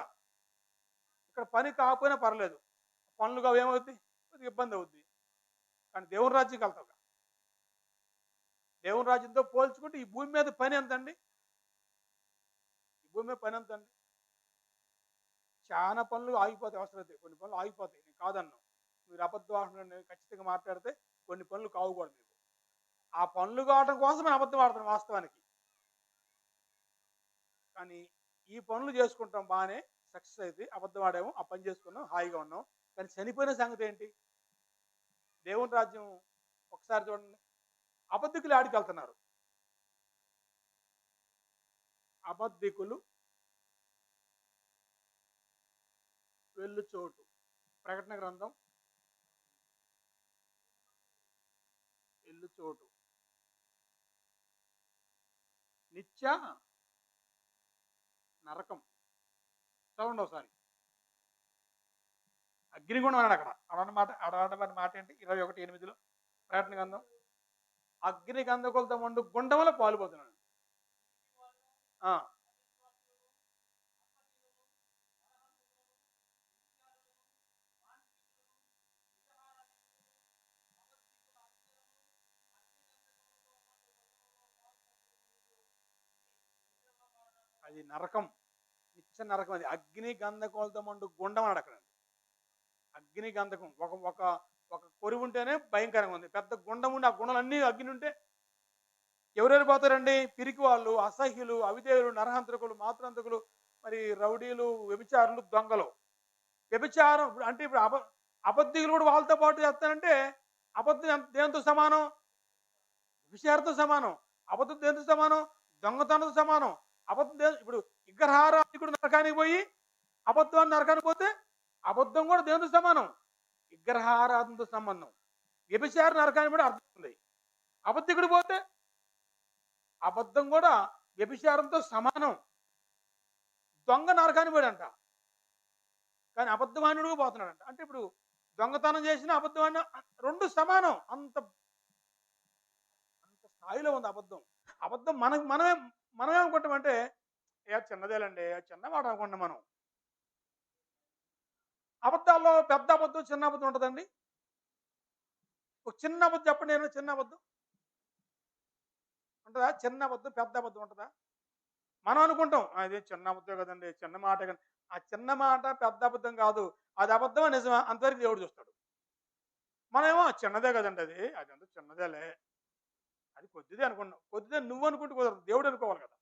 ఇక్కడ పని కాకపోయినా పర్లేదు. పనులు కావు ఏమవుతాయి? కొద్దిగా ఇబ్బంది అవుద్ది. కానీ దేవుని రాజ్యంకి వెళ్తావుగా. దేవుని రాజ్యంతో పోల్చుకుంటే ఈ భూమి మీద పని ఎంతండి? ఈ భూమి మీద పని ఎంతండి? చాలా పనులు ఆగిపోతాయి అవసరమైతే. కొన్ని పనులు ఆగిపోతాయి. నేను కాదన్నాను. మీరు అబద్ధం ఆడుతున్నారని ఖచ్చితంగా మాట్లాడితే కొన్ని పనులు కావుకూడదు మీకు. ఆ పనులు కావడం కోసం నేను అబద్ధం ఆడుతున్నాను వాస్తవానికి. కానీ ఈ పనులు చేసుకుంటాం బాగానే సక్సెస్ అయితే అబద్ధం ఆడాము, ఆ పని చేసుకున్నాం, హాయిగా ఉన్నాం. కానీ చనిపోయిన సంగతి ఏంటి? దేవుని రాజ్యం ఒకసారి చూడండి. అబద్ధికులు ఆడికి వెళ్తున్నారు. అబద్ధికులు వెళ్ళు చోటు. ప్రకటన గ్రంథం నిల్లు చోటు నిత్య నరకం. చదవండి ఒకసారి. అగ్నిగుణం అన్నాడు అక్కడ. అడవన్న మాట ఏంటి? 21:8 ప్రకటన గ్రంథం. అగ్ని గంధకులతో మండు గుండంలో పాలుపోతున్నాడు. ఆ, అది నరకం, నిత్య నరకం. అది అగ్ని గంధకులతో మండు గుండం అన్నాడు అక్కడ. అగ్ని గంధకం ఒక ఒక ఒక కొరువు ఉంటేనే భయంకరంగా ఉంది. పెద్ద గుండం ఉండి ఆ గుండలన్నీ అగ్ని ఉంటే ఎవరెవరు పోతారండి? పిరికి వాళ్ళు, అసహ్యులు, అవిధేయులు, నరహంతకులు, మాతృహంతకులు, మరి రౌడీలు, వ్యభిచారులు, దొంగలు. వ్యభిచారం అంటే ఇప్పుడు అబద్ధికులు కూడా వాళ్ళతో పాటు చేస్తానంటే అబద్ధం దేంతో సమానం? వ్యభిచారంతో సమానం. అబద్ధం దేంతో సమానం? దొంగతనంతో సమానం. అబద్ధం ఇప్పుడు విగ్రహారాధికుడు నరకానికి పోయి అబద్ధాన్ని నరకానికి పోతే అబద్ధం కూడా దేంతో సమానం? విగ్రహారాధనతో సంబంధం. వ్యభిచార నరకానికి కూడా అర్థం ఉంది. అబద్ధికుడు పోతే అబద్ధం కూడా వ్యభిచారంతో సమానం. దొంగ నరకానికి పోయాడంట, కానీ అబద్ధమానుడు పోతున్నాడంట. అంటే ఇప్పుడు దొంగతనం చేసిన అబద్ధమాన రెండు సమానం. అంత అంత స్థాయిలో ఉంది అబద్ధం. అబద్ధం మనమే అనుకుంటామంటే చిన్నదేలండి, చిన్న మాట అనుకుంటాం మనం. అబద్ధాల్లో పెద్ద అబద్ధం, చిన్న అబద్ధం ఉంటుందండి. ఒక చిన్న అబద్ధం చెప్పండి. నేను చిన్న అబద్ధం ఉంటుందా? చిన్న అబద్ధం పెద్ద అబద్ధం ఉంటుందా? మనం అనుకుంటాం అదే చిన్న అబద్ధం కదండి, చిన్న మాట కానీ. ఆ చిన్న మాట పెద్ద అబద్ధం కాదు, అది అబద్ధమా నిజమా అంతవరకు దేవుడు చూస్తాడు. మనమేమో చిన్నదే కదండి, అది అంత చిన్నదేలే, అది కొద్దిదే అనుకున్నాం. కొద్దిదే నువ్వు అనుకుంటూ కుదరదు, దేవుడు అనుకోవాలి కదా.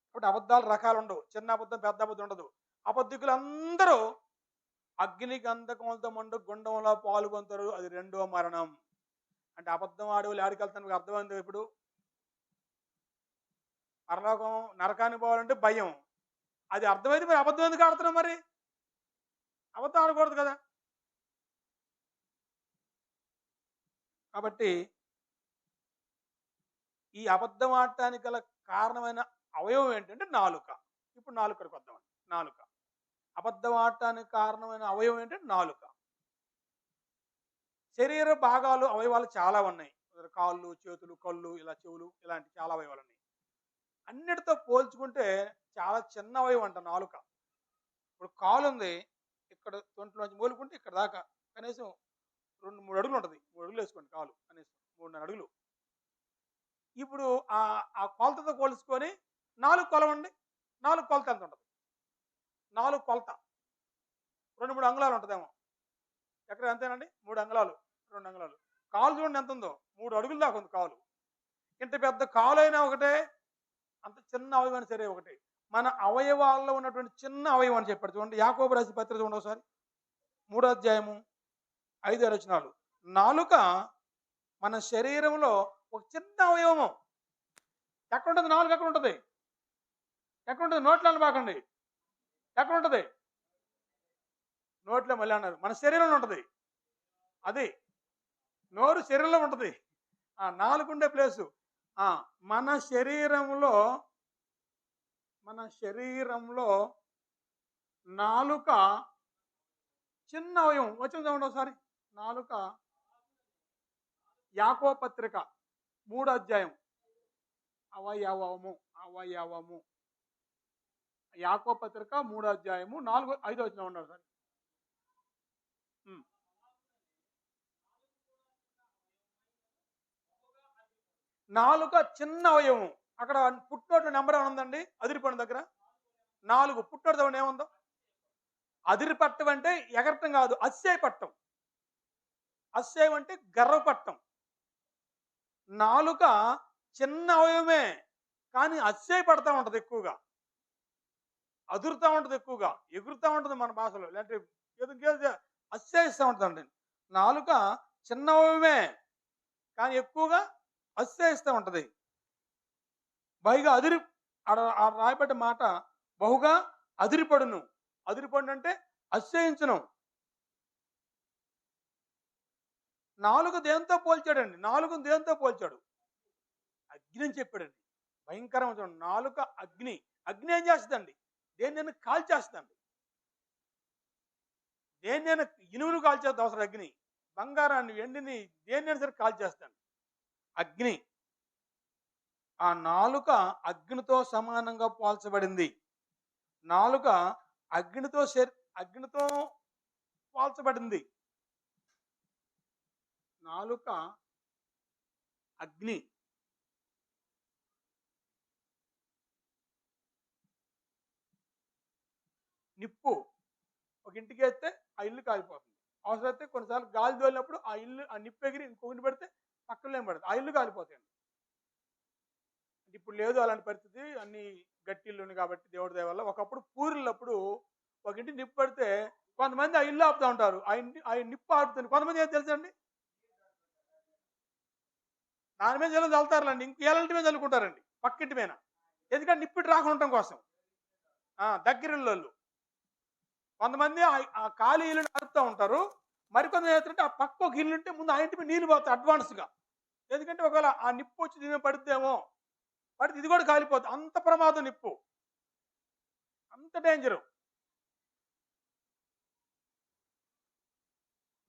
కాబట్టి అబద్ధాలు రకాలు ఉండవు. చిన్న అబద్ధం పెద్ద అబద్ధం ఉండదు. అబద్ధికులందరూ అగ్ని గంధకములతో మండు గుండంలో పాల్గొంటారు. అది రెండో మరణం. అంటే అబద్ధం ఆడేవాళ్ళు ఆడికి వెళ్తాను మీకు అర్థమైంది. ఇప్పుడు పరలోకం నరకానికి పోవాలంటే భయం, అది అర్థమైంది. మరి అబద్ధం ఎందుకు ఆడుతున్నాం? మరి అబద్ధం ఆడకూడదు కదా. కాబట్టి ఈ అబద్ధం ఆడటానికి గల కారణమైన అవయవం ఏంటంటే నాలుక. ఇప్పుడు నాలుకడికి వద్దామండి. నాలుక అబద్ధం ఆడటానికి కారణమైన అవయవం ఏంటంటే నాలుక. శరీర భాగాలు అవయవాలు చాలా ఉన్నాయి. కాళ్ళు, చేతులు, కళ్ళు, ఇలా చెవులు, ఇలాంటి చాలా అవయవాలు ఉన్నాయి. అన్నిటితో పోల్చుకుంటే చాలా చిన్న అవయవం అంట నాలుక. ఇప్పుడు కాలు ఉంది, ఇక్కడ తొంట్లోంచి మూలుకుంటే ఇక్కడ దాకా కనీసం 2-3 అడుగులు ఉంటుంది. 3 అడుగులు వేసుకోండి కాలు, కనీసం 3.5 అడుగులు. ఇప్పుడు ఆ కొలతతో పోల్చుకొని 4 కొలవండి. 4 కొలత ఎంత ఉంటుంది? 4 కొలత 2-3 అంగుళాలు ఉంటుందేమో. ఎక్కడ ఎంతేనండి? 3 అంగుళాలు, 2 అంగుళాలు. కాలు చూడండి ఎంత ఉందో, 3 అడుగులు దాకా ఉంది కాలు. ఇంత పెద్ద కాలు అయినా ఒకటే, అంత చిన్న అవయవాన్ని సరే ఒకటి. మన అవయవాల్లో ఉన్నటువంటి చిన్న అవయవం అని చెప్పాడు చూడండి. యాకోబు రాసిన పత్రిక చూడండి ఒకసారి, 3వ అధ్యాయము 5 వచనాలు. నాలుక మన శరీరంలో ఒక చిన్న అవయవము. ఎక్కడ ఉంటుంది నాలుక? ఎక్కడ ఉంటుంది? ఎక్కడ ఉంటుంది? నోట్లో బాకండి. ఎక్కడ ఉంటుంది? నోట్లో మళ్ళీ అన్నారు. మన శరీరంలో ఉంటుంది. అది నోరు శరీరంలో ఉంటుంది. నాలుగు ఉండే ప్లేసు మన శరీరంలో నాలుక చిన్న అవయవం. వచ్చింది చూడండి ఒకసారి. నాలుక యాకోబు పత్రిక 3వ అధ్యాయం అవయవము. యాకోబు పత్రిక 3వ అధ్యాయము 4-5 వచనం ఉన్నాడు సార్. నాలుక చిన్న అవయవం. అక్కడ పుట్టినోట్ల నెంబర్ ఏమైనా ఉందండి? అదిరిపండు దగ్గర 4 పుట్టినోడు చూడండి ఏముందో. అదిరిపట్టం అంటే ఎగరటం కాదు, అతిశయపట్టం. అతిశయం అంటే గర్వపట్టం. నాలుక చిన్న అవయవమే, కానీ అతిశయపడతా ఉంటుంది ఎక్కువగా, అదురుతూ ఉంటుంది ఎక్కువగా, ఎగురుతూ ఉంటుంది మన భాషలో. లేదంటే ఏదో అతిశయిస్తూ ఉంటుందండి. నాలుక చిన్న అవయవమే, కానీ ఎక్కువగా అతిశయిస్తూ ఉంటుంది. పైగా రాయబడ్డ మాట బహుగా అదిరిపడును. అదిరిపడును అంటే అతిశయించును. నాలుగు దేంతో పోల్చాడండి? నాలుగుని దేంతో పోల్చాడు? అగ్ని అని చెప్పాడండి. భయంకరమైన చూడండి. నాలుక అగ్ని. అగ్ని ఏం చేస్తదండి? దేన్నైనా కాల్చేస్తదండి. దేన్నైనా ఇనుమును కాల్చేద్ది అవసరం అగ్ని. బంగారాన్ని, వెండిని దేన్నైనా సరే కాల్చేస్తాడు అగ్ని. ఆ నాలుక అగ్నితో సమానంగా పోల్చబడింది. నాలుక అగ్నితో అగ్నితో పోల్చబడింది. నాలుక అగ్ని. నిప్పు ఒక ఇంటికి వేస్తే ఆ ఇల్లు కాలిపోతుంది. అవసరమైతే కొన్నిసార్లు గాలి తోలినప్పుడు ఆ ఇల్లు, ఆ నిప్పు ఎగిరి ఇంకొకటి పెడితే పక్కనే పడుతుంది, ఆ ఇల్లు కాలిపోతాయండి. ఇప్పుడు లేదు అలాంటి పరిస్థితి, అన్ని గట్టి ఇల్లు ఉన్నాయి కాబట్టి దేవుడి దయ వల్ల. ఒకప్పుడు పూరిళ్ళప్పుడు ఒక ఇంటి నిప్పు పెడితే కొంతమంది ఆ ఇల్లు ఆపుతూ ఉంటారు, ఆ నిప్పు ఆపుతుంది. కొంతమంది ఏం తెలుసండి, దాని మీద జల్లు చల్లుతారులేండి, ఇంకేళ్ళంటి మీద చల్లుకుంటారండి పక్కింటి మీద. ఎందుకంటే నిప్పిటి రాకుండా ఉండటం కోసం. దగ్గరిళ్ళు కొంతమంది ఆ ఖాళీ ఇల్లుని ఆపుతూ ఉంటారు. మరికొంత ఏంటంటే ఆ పక్క ఒక ఇల్లు ఉంటే ముందు ఆ ఇంటి మీద నీళ్ళు పోతాయి అడ్వాన్స్గా. ఎందుకంటే ఒకవేళ ఆ నిప్పు వచ్చి దీని మీద పడుద్దేమో, పడితే ఇది కూడా కాలిపోతుంది. అంత ప్రమాదం నిప్పు, అంత డేంజరు.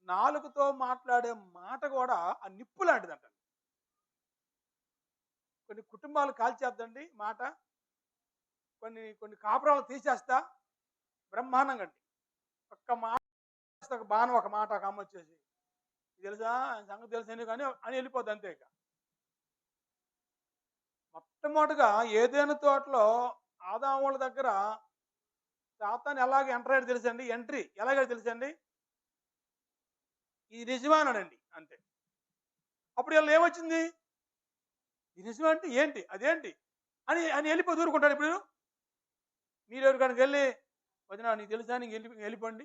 నాలుగుతో మాట్లాడే మాట కూడా ఆ నిప్పు లాంటిదంట. కొన్ని కుటుంబాలు కాల్చేద్దండి మాట, కొన్ని కొన్ని కాపురాలు తీసేస్తా బ్రహ్మాండంగా అండి. ఒక్క మాట, ఒక బాణం, ఒక మాట, ఒక అమ్మ వచ్చేసి "ఇది తెలుసా, ఆయన సంగతి తెలుసు కానీ" అని వెళ్ళిపోద్ది అంతే. ఇక మొట్టమొదటిగా ఏదైనా తోటలో ఆదాముల దగ్గర సాతాను ఎలాగ ఎంటర్ అయ్యాడు తెలుసండి? ఎంట్రీ ఎలాగో తెలుసండి? ఇది నిజమానండి అంతే. అప్పుడు వీళ్ళు ఏమొచ్చింది? ఇది నిజమా అంటే ఏంటి, అదేంటి అని అని వెళ్ళిపోయి దూరుకుంటాడు. ఇప్పుడు మీరు ఎవరికైనా వెళ్ళి వదినా నీకు తెలుసా, నీకు వెళ్ళిపోండి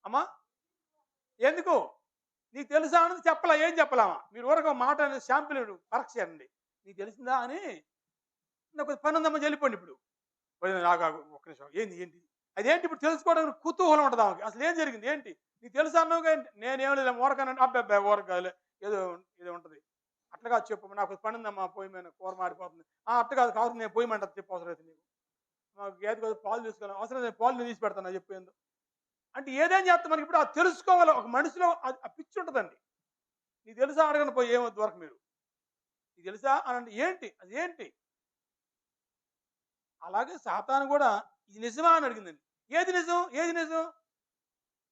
అమ్మా, ఎందుకు నీకు తెలుసా అన్నది చెప్పలా, ఏం చెప్పలామా? మీరు ఊరక మాట అనేది శాంపిల్ పరీక్ష చేయండి. నీకు తెలిసిందా అని, నాకు పని ఉందమ్మా వెళ్ళిపోండి. ఇప్పుడు నాకు ఒక్క నిమిషం, ఏంటి ఏంటి అదేంటి ఇప్పుడు తెలుసుకోవడానికి కుతూహలం ఉంటుంది ఆమెకి. అసలు ఏం జరిగింది ఏంటి, నీకు తెలుసా అన్నావుగా ఏంటి? నేనేం లేదు ఊరకానంటే అబ్బాయి ఊరకాలే ఏదో ఏదో ఉంటుంది. అట్లా కాదు చెప్పు, నాకు పని ఉందమ్మా, పొయ్యి మీద కూర మాడిపోతుంది. అట్లా కాదు కాదు, నేను పొయ్యి మంట చెప్పు, అవసరం అయితే నీకు మాకు గేదె కాదు పాలు తీసుకోవాలి, అవసరం నేను పాలు నేను తీసి పెడతాను చెప్పు ఏందో అంటే. ఏదేం చేస్తాం మనకి ఇప్పుడు, అది తెలుసుకోవాలి. ఒక మనిషిలో ఆ పిచ్చి ఉంటుందండి. నీకు తెలుసా అడగను పోయి, ఏమొద్దు వరకు మీరు నీకు తెలుసా అని అంటే ఏంటి అది ఏంటి. అలాగే సాతాను కూడా ఇది నిజమా అని అడిగిందండి. ఏది నిజం, ఏది నిజం?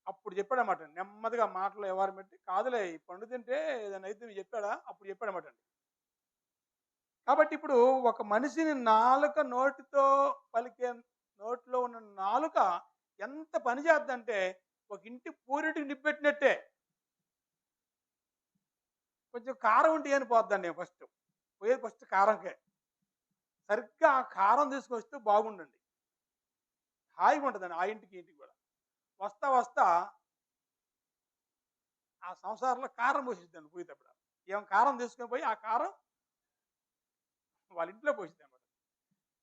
అప్పుడు చెప్పాడన్నమాట నెమ్మదిగా మాటలు ఎవరు పెట్టి, కాదులే ఈ పండు తింటే ఏదైనా అయితే చెప్పాడా, అప్పుడు చెప్పాడన్నమాట అండి. కాబట్టి ఇప్పుడు ఒక మనిషిని నాలుక, నోటితో పలికే నోట్లో ఉన్న నాలుక ఎంత పని చేద్దంటే ఒక ఇంటి పూరిటికి నిప్పెట్టినట్టే. కొంచెం కారం ఉంటే అని పోద్దండి. పోయేది ఫస్ట్ కారంకే. సరిగ్గా ఆ కారం తీసుకొస్తే బాగుండండి, హాయిగా ఉంటుందండి ఆ ఇంటికి ఇంటికి కూడా. వస్తా వస్తా ఆ సంసారంలో కారం పోసిద్దండి పోయేటప్పుడు. ఏం కారం తీసుకొని పోయి ఆ కారం వాళ్ళ ఇంట్లో పోసిద్ది అనమాట.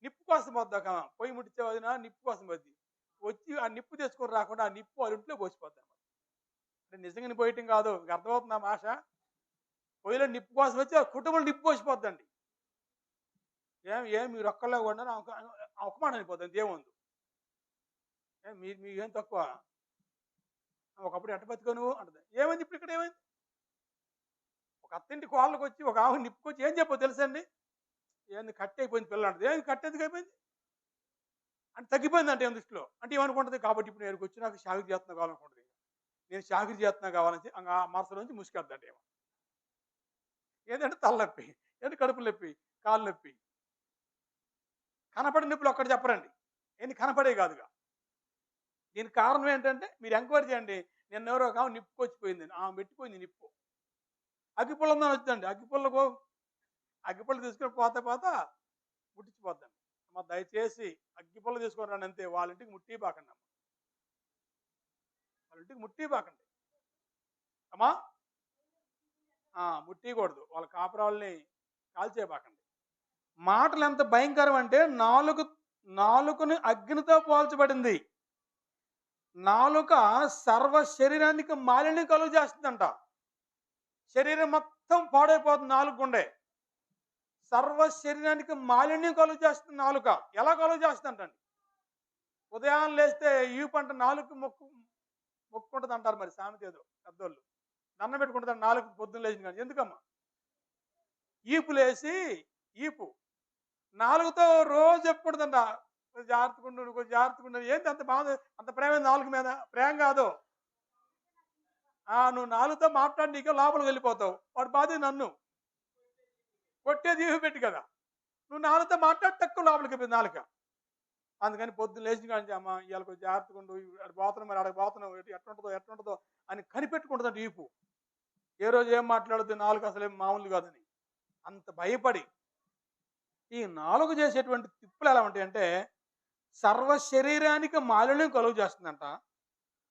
నిప్పు కోసం వద్దాక పొయ్యి ముట్టించే వదిన నిప్పు కోసం వద్ది వచ్చి ఆ నిప్పు తెచ్చుకొని రాకుండా ఆ నిప్పు వాళ్ళ ఇంట్లో పోసిపోద్ది అనమాట. అంటే నిజంగా పోయటం కాదు, మీకు అర్థమవుతుంది ఆ భాష. పొయ్యిలో నిప్పు కోసం వచ్చి ఆ కుటుంబంలో నిప్పు పోసిపోద్దండి. ఏం మీరు ఒక్కళ్ళే కొన్నారు, అవమానం అయిపోతుంది దేవుంది. మీకేం తక్కువ, ఒకప్పుడు ఎట్ట బతుకో నువ్వు అంటది. ఏమైంది ఇప్పుడు, ఇక్కడ ఏమైంది? ఒక అత్తింటి కోళ్ళకి వచ్చి ఒక ఆవు నిప్పుకొచ్చి ఏం చెప్పో తెలుసండి? ఏంది కట్టి అయిపోయింది పిల్ల అంటది. ఏం కట్టి ఎందుకు అయిపోయింది అంటే తగ్గిపోయింది అంటే ఏం దృష్టిలో అంటే ఏమనుకుంటుంది, కాబట్టి ఇప్పుడు నేను వచ్చి నాకు షాకిరి చేస్తున్నా కావాలనుకుంటుంది. నేను షాకిరి చేస్తున్నా కావాలని ఆ మనసులోంచి ముసుకెద్దంటే ఏమో. ఏదంటే తలనొప్పి, ఏంటి కడుపు నొప్పి, కాళ్ళు నొప్పి, కనపడే నొప్పులు ఒక్కటి చెప్పరండి. ఏంటి కనపడే కాదుగా. దీనికి కారణం ఏంటంటే మీరు ఎంక్వైరీ చేయండి. నిన్న ఎవరో ఒక ఆమె నిప్పుకొచ్చిపోయింది, ఆమె పెట్టిపోయింది నిప్పు. అగ్గిపుల్ల ఉందని వచ్చిందండి, అగ్గిపుల్ల తీసుకొని పోతా ముట్టించిపోద్దండి. అమ్మ దయచేసి అగ్గిపుల్ల తీసుకొని రండి అంతే, వాళ్ళ ఇంటికి ముట్టిపాకండి అమ్మ, వాళ్ళ ఇంటికి ముట్టిపాకండి అమ్మా, ముట్టికూడదు, వాళ్ళ కాపురాలని కాల్చేపాకండి. మాటలు ఎంత భయంకరం అంటే నాలుకని అగ్నితో పోల్చబడింది. నాలుక సర్వ శరీరానికి మాలిన్యం కలుగు చేస్తుందంట. శరీరం మొత్తం పాడైపోతుంది నాలుక గుండే. సర్వ శరీరానికి మాలిన్యం కలుగు చేస్తుంది నాలుక. ఎలా కలుగు చేస్తుందంటండి? ఉదయాన్నే లేస్తే ఈపు నాలుక మొక్కుకుంటది అంటారు మరి సామెత ఏదో పెద్దోళ్ళు. దండం పెట్టుకుంటదంట నాలుక పొద్దున్న లేచిన కాడ. ఎందుకమ్మా? ఈపు నాలుగుతో రోజు చెప్పుకుంటుందంట. కొంచెం జాగ్రత్తగా ఉండు, కొంచెం జాగ్రత్తగా ఉండు. ఏంటి అంత బాధ, అంత ప్రేమ నాలుక మీద? ప్రేమ కాదు. నువ్వు నాలుగుతో మాట్లాడి నీకే లోపలికి వెళ్ళిపోతావు. వాడు బాధ నన్ను కొట్టేది ఈహు పెట్టి కదా. నువ్వు నాలుగుతో మాట్లాడి తక్కువ లోపలికి వెళ్ళిపోయింది నాలుక. అందుకని పొద్దున్న లేచిన కానీ అమ్మ ఇవాళ కొంచెం జాగ్రత్తగా ఉండు, అక్కడ పోతున్నావు, మరి అక్కడ పోతున్నావు, ఎట్లుంటుందో అని కనిపెట్టుకుంటుందంట ఈపు. ఏ రోజు ఏం మాట్లాడుతుంది నాలుగు అసలు ఏం మామూలు కాదని అంత భయపడి. ఈ నాలుగు చేసేటువంటి తిప్పులు ఎలా ఉంటాయంటే సర్వ శరీరానికి మాలిన్యం కలుగు చేస్తుందంట.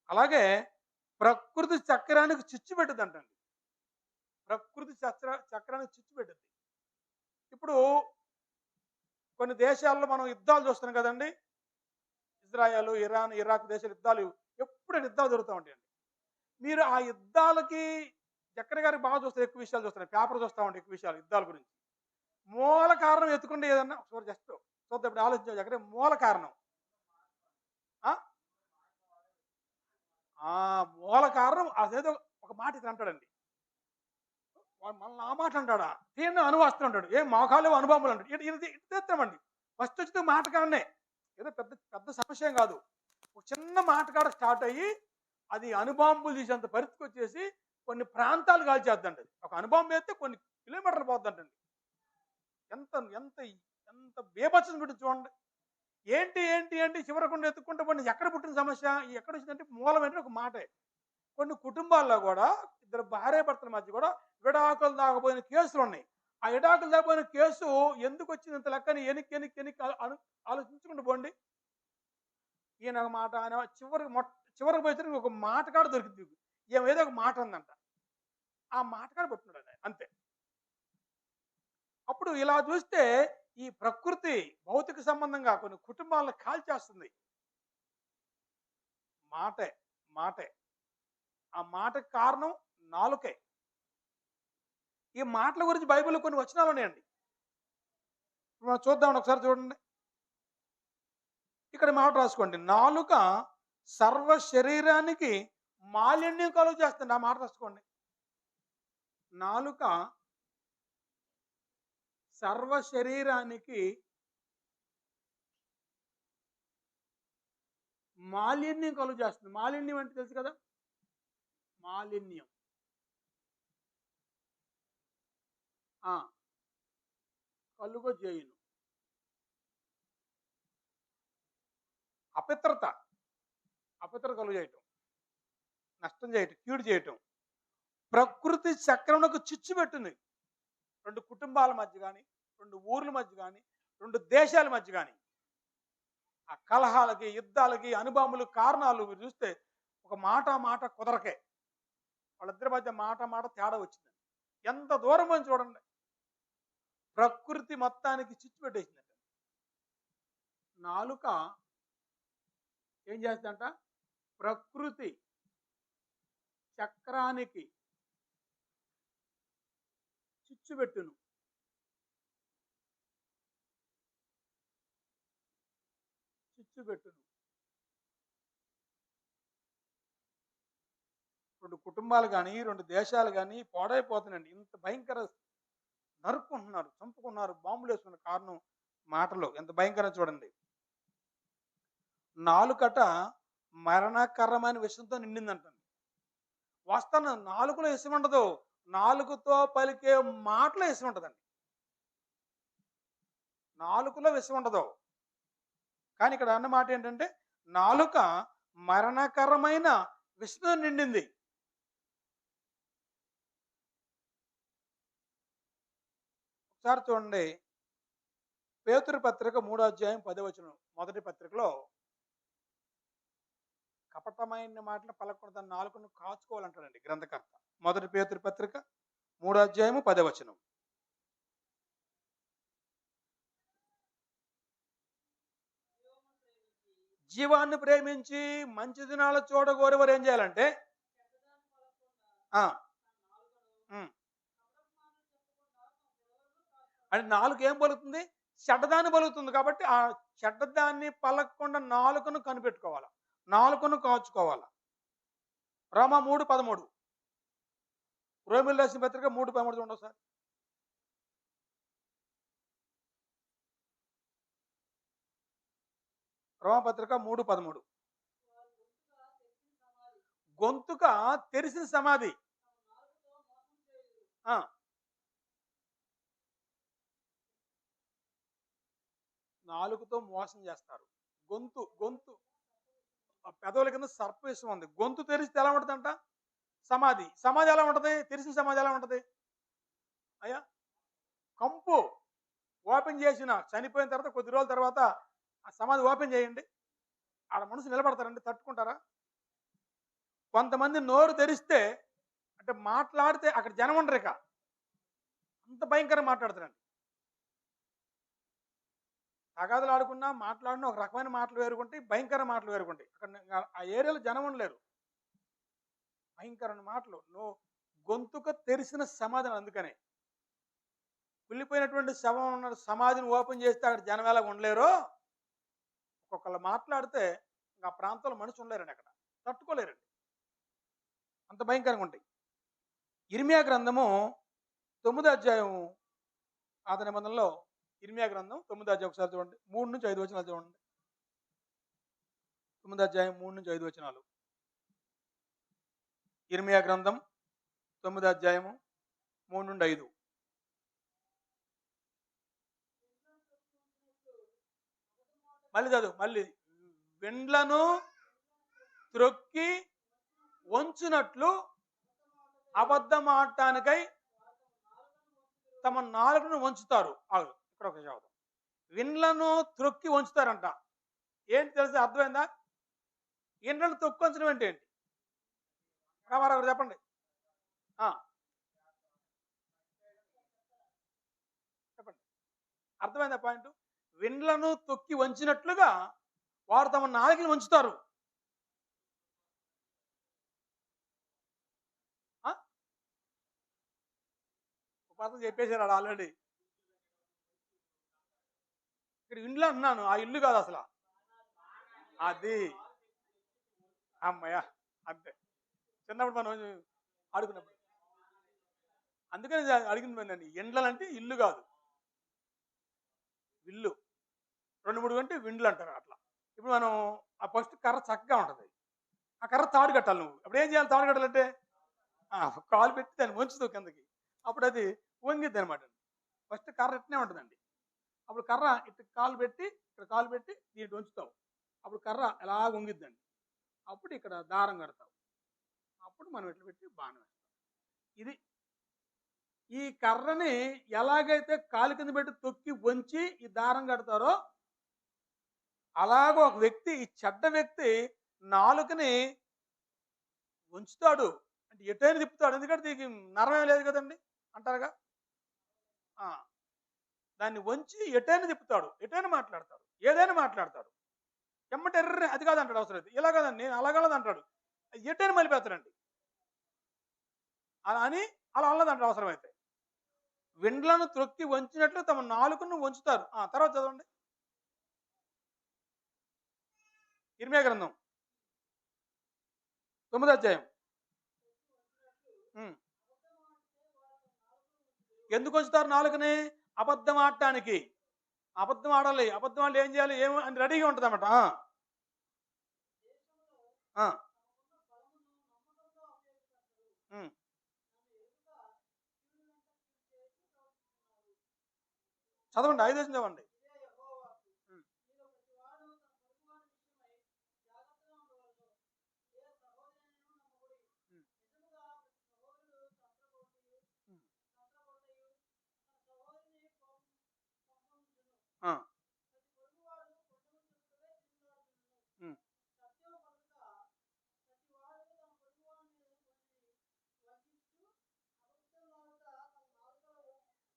అలాగే ప్రకృతి చక్రానికి చిచ్చు పెట్టుద్దంటండి. ప్రకృతి చక్రానికి చిచ్చు పెట్టుద్ది. ఇప్పుడు కొన్ని దేశాల్లో మనం యుద్ధాలు చూస్తున్నాం కదండి. ఇజ్రాయెల్, ఇరాన్, ఇరాక్ దేశాల యుద్ధాలు ఎప్పుడు యుద్ధాలు జరుగుతూ ఉంటాయండి. మీరు ఆ యుద్ధాలకి చక్ర గారికి బాగా చూస్తారు, ఎక్కువ విషయాలు చూస్తారు, పేపర్ చూస్తూ ఉంటాయి ఎక్కువ విషయాలు యుద్ధాల గురించి. మూల కారణం ఎత్తుకుంటే ఏదన్నా ఒకసారి జస్ట్ చూద్దాం, ఇప్పుడు ఆలోచించాలి ఎక్కడ మూల కారణం. మూల కారణం అదేదో ఒక మాట ఇది అంటాడండి. మళ్ళీ ఆ మాట అంటాడా? తీయని అనువాస్తులు అంటాడు. ఏం మోకాలు అనుభవములు అంటాడు. ఇది తెస్తామండి. ఫస్ట్ వచ్చిన మాట కాడనే ఏదో పెద్ద పెద్ద సమస్య కాదు. ఒక చిన్న మాట కాడ స్టార్ట్ అయ్యి అది అణుబాంబులు తీసేంత పరిస్థితికి వచ్చేసి కొన్ని ప్రాంతాలు కాల్చేద్దండి. ఒక అణుబాంబు వేస్తే కొన్ని కిలోమీటర్లు పోద్దంటండి. ఎంత ఎంత ఎంత బేభత్సం గురించి చూడండి. ఏంటి ఏంటి ఏంటి చివరకుండా ఎత్తుక్కుంటే కొన్ని ఎక్కడ పుట్టిన సమస్య ఎక్కడ వచ్చిందంటే మూలం ఏంటంటే ఒక మాటే. కొన్ని కుటుంబాల్లో కూడా ఇద్దరు భార్య భర్తల మధ్య కూడా విడాకులు దాకపోయిన కేసులు ఉన్నాయి. ఆ విడాకులు దాకపోయిన కేసు ఎందుకు వచ్చింది ఇంత లెక్కని ఎనికి ఆలోచించుకుంటూ పోండి. ఈయన ఒక మాట, ఆయన చివరికి పోయి ఒక మాట కాడ దొరికింది. ఏదో ఒక మాట ఉందంట, ఆ మాట కాడ పట్టున్నాడు అంతే. అప్పుడు ఇలా చూస్తే ఈ ప్రకృతి భౌతిక సంబంధంగా కొన్ని కుటుంబాలను కాల్చేస్తుంది. మాటే ఆ మాటకు కారణం నాలుకే. ఈ మాటల గురించి బైబిల్లో కొన్ని వచనాలు ఉన్నాయండి. మనం చూద్దామండి, ఒకసారి చూడండి. ఇక్కడ మాట రాసుకోండి. నాలుక సర్వ శరీరానికి మాలిన్యం కలుగు చేస్తుంది. ఆ మాట రాసుకోండి. నాలుక సర్వ శరీరానికి మాలిన్యం కలుగు చేస్తుంది. మాలిన్యం అంటే తెలుసు కదా, మాలిన్యం కలుగు చేయును. అపవిత్రత కలుగు చేయటం, నష్టం చేయటం, కీడు చేయటం. ప్రకృతి చక్రమునకు చిచ్చు పెట్టింది. రెండు కుటుంబాల మధ్య కానీ, రెండు ఊర్ల మధ్య కానీ, రెండు దేశాల మధ్య కానీ ఆ కలహాలకి, యుద్ధాలకి, అనుభవములు, కారణాలు మీరు చూస్తే ఒక మాట కుదరకే. వాళ్ళిద్దరి మధ్య మాట తేడా వచ్చింది. ఎంత దూరం అని చూడండి. ప్రకృతి మొత్తానికి చిచ్చు పెట్టేసిందంట. నాలుక ఏం చేస్తుందంట? ప్రకృతి చక్రానికి చిచ్చు పెట్టును. రెండు కుటుంబాలు కానీ, రెండు దేశాలు కానీ పాడైపోతున్నాయండి. ఇంత భయంకర నరుక్కుంటున్నారు, చంపుకున్నారు, బాంబులు వేసుకున్న కారణం మాటలు. ఎంత భయంకరం చూడండి. నాలుకట మరణకరమైన విషయంతో నిండిందంటండి. వస్తాను నాలుగులో విషం ఉండదు, నాలుగుతో పలికే మాటలో విషం ఉంటుందండి. నాలుగులో విషం ఉండదు. కానీ ఇక్కడ అన్న మాట ఏంటంటే నాలుక మరణకరమైన విషంతో నిండింది. ఒకసారి చూడండి, పేతురు పత్రిక 3వ అధ్యాయం 10వ వచనం. మొదటి పత్రికలో కపటమైన మాటలు పలకూడదు, నాలుకను కాచుకోవాలంటాడండి గ్రంథకర్త. మొదటి పేతురు పత్రిక 3వ అధ్యాయము 10వ వచనం. జీవాన్ని ప్రేమించి మంచి దినాలు చూడగోరేవారు ఏం చేయాలంటే ఆ, ఉమ్, అంటే నాలుగు ఏం పలుకుతుంది? చెడ్డదాన్ని పలుకుతుంది కాబట్టి ఆ చెడ్డదాన్ని పలకకుండా నాలుకను కనిపెట్టుకోవాలి, నాలుకను కాచుకోవాలి. రోమా 3:13, రోమిల్ రాసిన పత్రిక 3:13 చూడండి సార్. రోమపత్రిక 3:13. గొంతుక తెరిసిన సమాధి. ఆ, నాలుగుతో మోసం చేస్తారు. గొంతు గొంతు ఆ పెదవుల కింద సర్పవిషం ఉంది. గొంతు తెరిస్తే ఎలా ఉంటుందంట? సమాధి. సమాధి ఎలా ఉంటది? తెరిసిన సమాధి ఎలా ఉంటది అయ్యా? కంపు. ఓపెన్ చేసిన చనిపోయిన తర్వాత కొద్ది రోజుల తర్వాత ఆ సమాధి ఓపెన్ చేయండి, ఆడ మనుషులు నిలబడతారండి? తట్టుకుంటారా? కొంతమంది నోరు తెరిస్తే అంటే మాట్లాడితే అక్కడ జనం ఉండరు, ఇక అంత భయంకరంగా మాట్లాడతారండి. తగాదులు ఆడుకున్నా మాట్లాడినా ఒక రకమైన మాటలు వేరుకుంటాయి, భయంకర మాటలు వేరుకుంటాయి. అక్కడ ఆ ఏరియాలో జనం ఉండలేరు. భయంకరమైన మాటలు. గొంతుక తెరిసిన సమాధిని. అందుకనే కుళ్ళిపోయినటువంటి శవం ఉన్న సమాధిని ఓపెన్ చేస్తే అక్కడ జనం ఎలా ఉండలేరో, ఒక్కొక్కళ్ళు మాట్లాడితే ఆ ప్రాంతంలో మనిషి ఉండలేరండి, అక్కడ తట్టుకోలేరండి, అంత భయంకరంగా ఉంటాయి. ఇర్మియా గ్రంథము 9వ అధ్యాయం ఆది నిబంధనలో, ఇర్మియా గ్రంథం 9వ అధ్యాయం ఒకసారి చూడండి, 3 నుంచి 5 వచనాలు చూడండి. 9వ అధ్యాయం 3 నుంచి 5 వచనాలు. ఇర్మియా గ్రంథం 9వ అధ్యాయము 3 నుండి 5. మళ్ళీ చదువు, మళ్ళీ. వెండ్లను త్రొక్కి వంచునట్లు అబద్ధం ఆడటానికై తమ నాలుకను వంచుతారు. ఇక్కడ ఒక చదువు. విండ్లను త్రొక్కి వంచుతారంట. ఏంటి తెలిసి అర్థమైందా? ఇండ్లను తొక్కి వంచడం అంటే ఏంటి? రామారావు గారు చెప్పండి. చెప్పండి, అర్థమైందా పాయింట్? విండ్లను తొక్కి వంచినట్లుగా వారు తమ నాలుకలు వంచుతారు. ఉపాధం చెప్పేశారు ఆడు ఆల్రెడీ. ఇక్కడ ఇండ్లు అంటున్నాను, ఆ ఇల్లు కాదు అసలు అది. అమ్మయ్య, అంతే. చిన్నప్పుడు మనం ఆడుకున్నప్పుడు అందుకని అడిగింది నన్ను. ఇండ్లంటే ఇల్లు కాదు, విల్లు. 2-3 గంటే విండ్లు అంటారు అట్లా. ఇప్పుడు మనం ఆ ఫస్ట్ కర్ర చక్కగా ఉంటుంది, ఆ కర్ర తాడు కట్టాలి. నువ్వు అప్పుడు ఏం చేయాలి? తాడు కట్టాలంటే కాలు పెట్టి దాన్ని వంచుతావు కిందకి, అప్పుడు అది వంగిద్ది అనమాట. ఫస్ట్ కర్ర ఇట్నే ఉంటుందండి. అప్పుడు కర్ర ఇటు కాలు పెట్టి, ఇక్కడ కాలు పెట్టి దీన్ని వంచుతావు, అప్పుడు కర్ర ఎలా వంగిద్దండి. అప్పుడు ఇక్కడ దారం కడతావు, అప్పుడు మనం ఇట్లా పెట్టి బాణం వేస్తాం. ఇది ఈ కర్రని ఎలాగైతే కాలు కింద పెట్టి తొక్కి వంచి ఈ దారం కడతారో, అలాగ ఒక వ్యక్తి, ఈ చెడ్డ వ్యక్తి నాలుకని వంచుతాడు. అంటే ఎటైనా తిప్పుతాడు, ఎందుకంటే దీనికి నరమే లేదు కదండి అంటారుగా. దాన్ని వంచి ఎటైనా తిప్పుతాడు, ఎటైనా మాట్లాడతాడు, ఏదైనా మాట్లాడతాడు. ఎమ్మటెర్ర అది కాదంటాడు, అవసరం అయితే ఇలా కాదండి, నేను అలాగలదు అంటాడు, ఎటైనా మలిపేస్తాడండి. అలా అని అలా అల్లదంటాడు అవసరమైతే. విండ్లను త్రొక్కి వంచినట్లు తమ నాలుకను వంచుతారు. తర్వాత చదవండి. ఇర్మియా గ్రంథం 9వ అధ్యాయం. ఎందుకు వంచుతారు నాలుకని? అబద్ధం ఆడటానికి. అబద్ధం ఆడాలి. అబద్ధం ఆడి ఏం చేయాలి? ఏమో అని రెడీగా ఉంటుంది అన్నమాట. చదవండి, 5 చదవండి.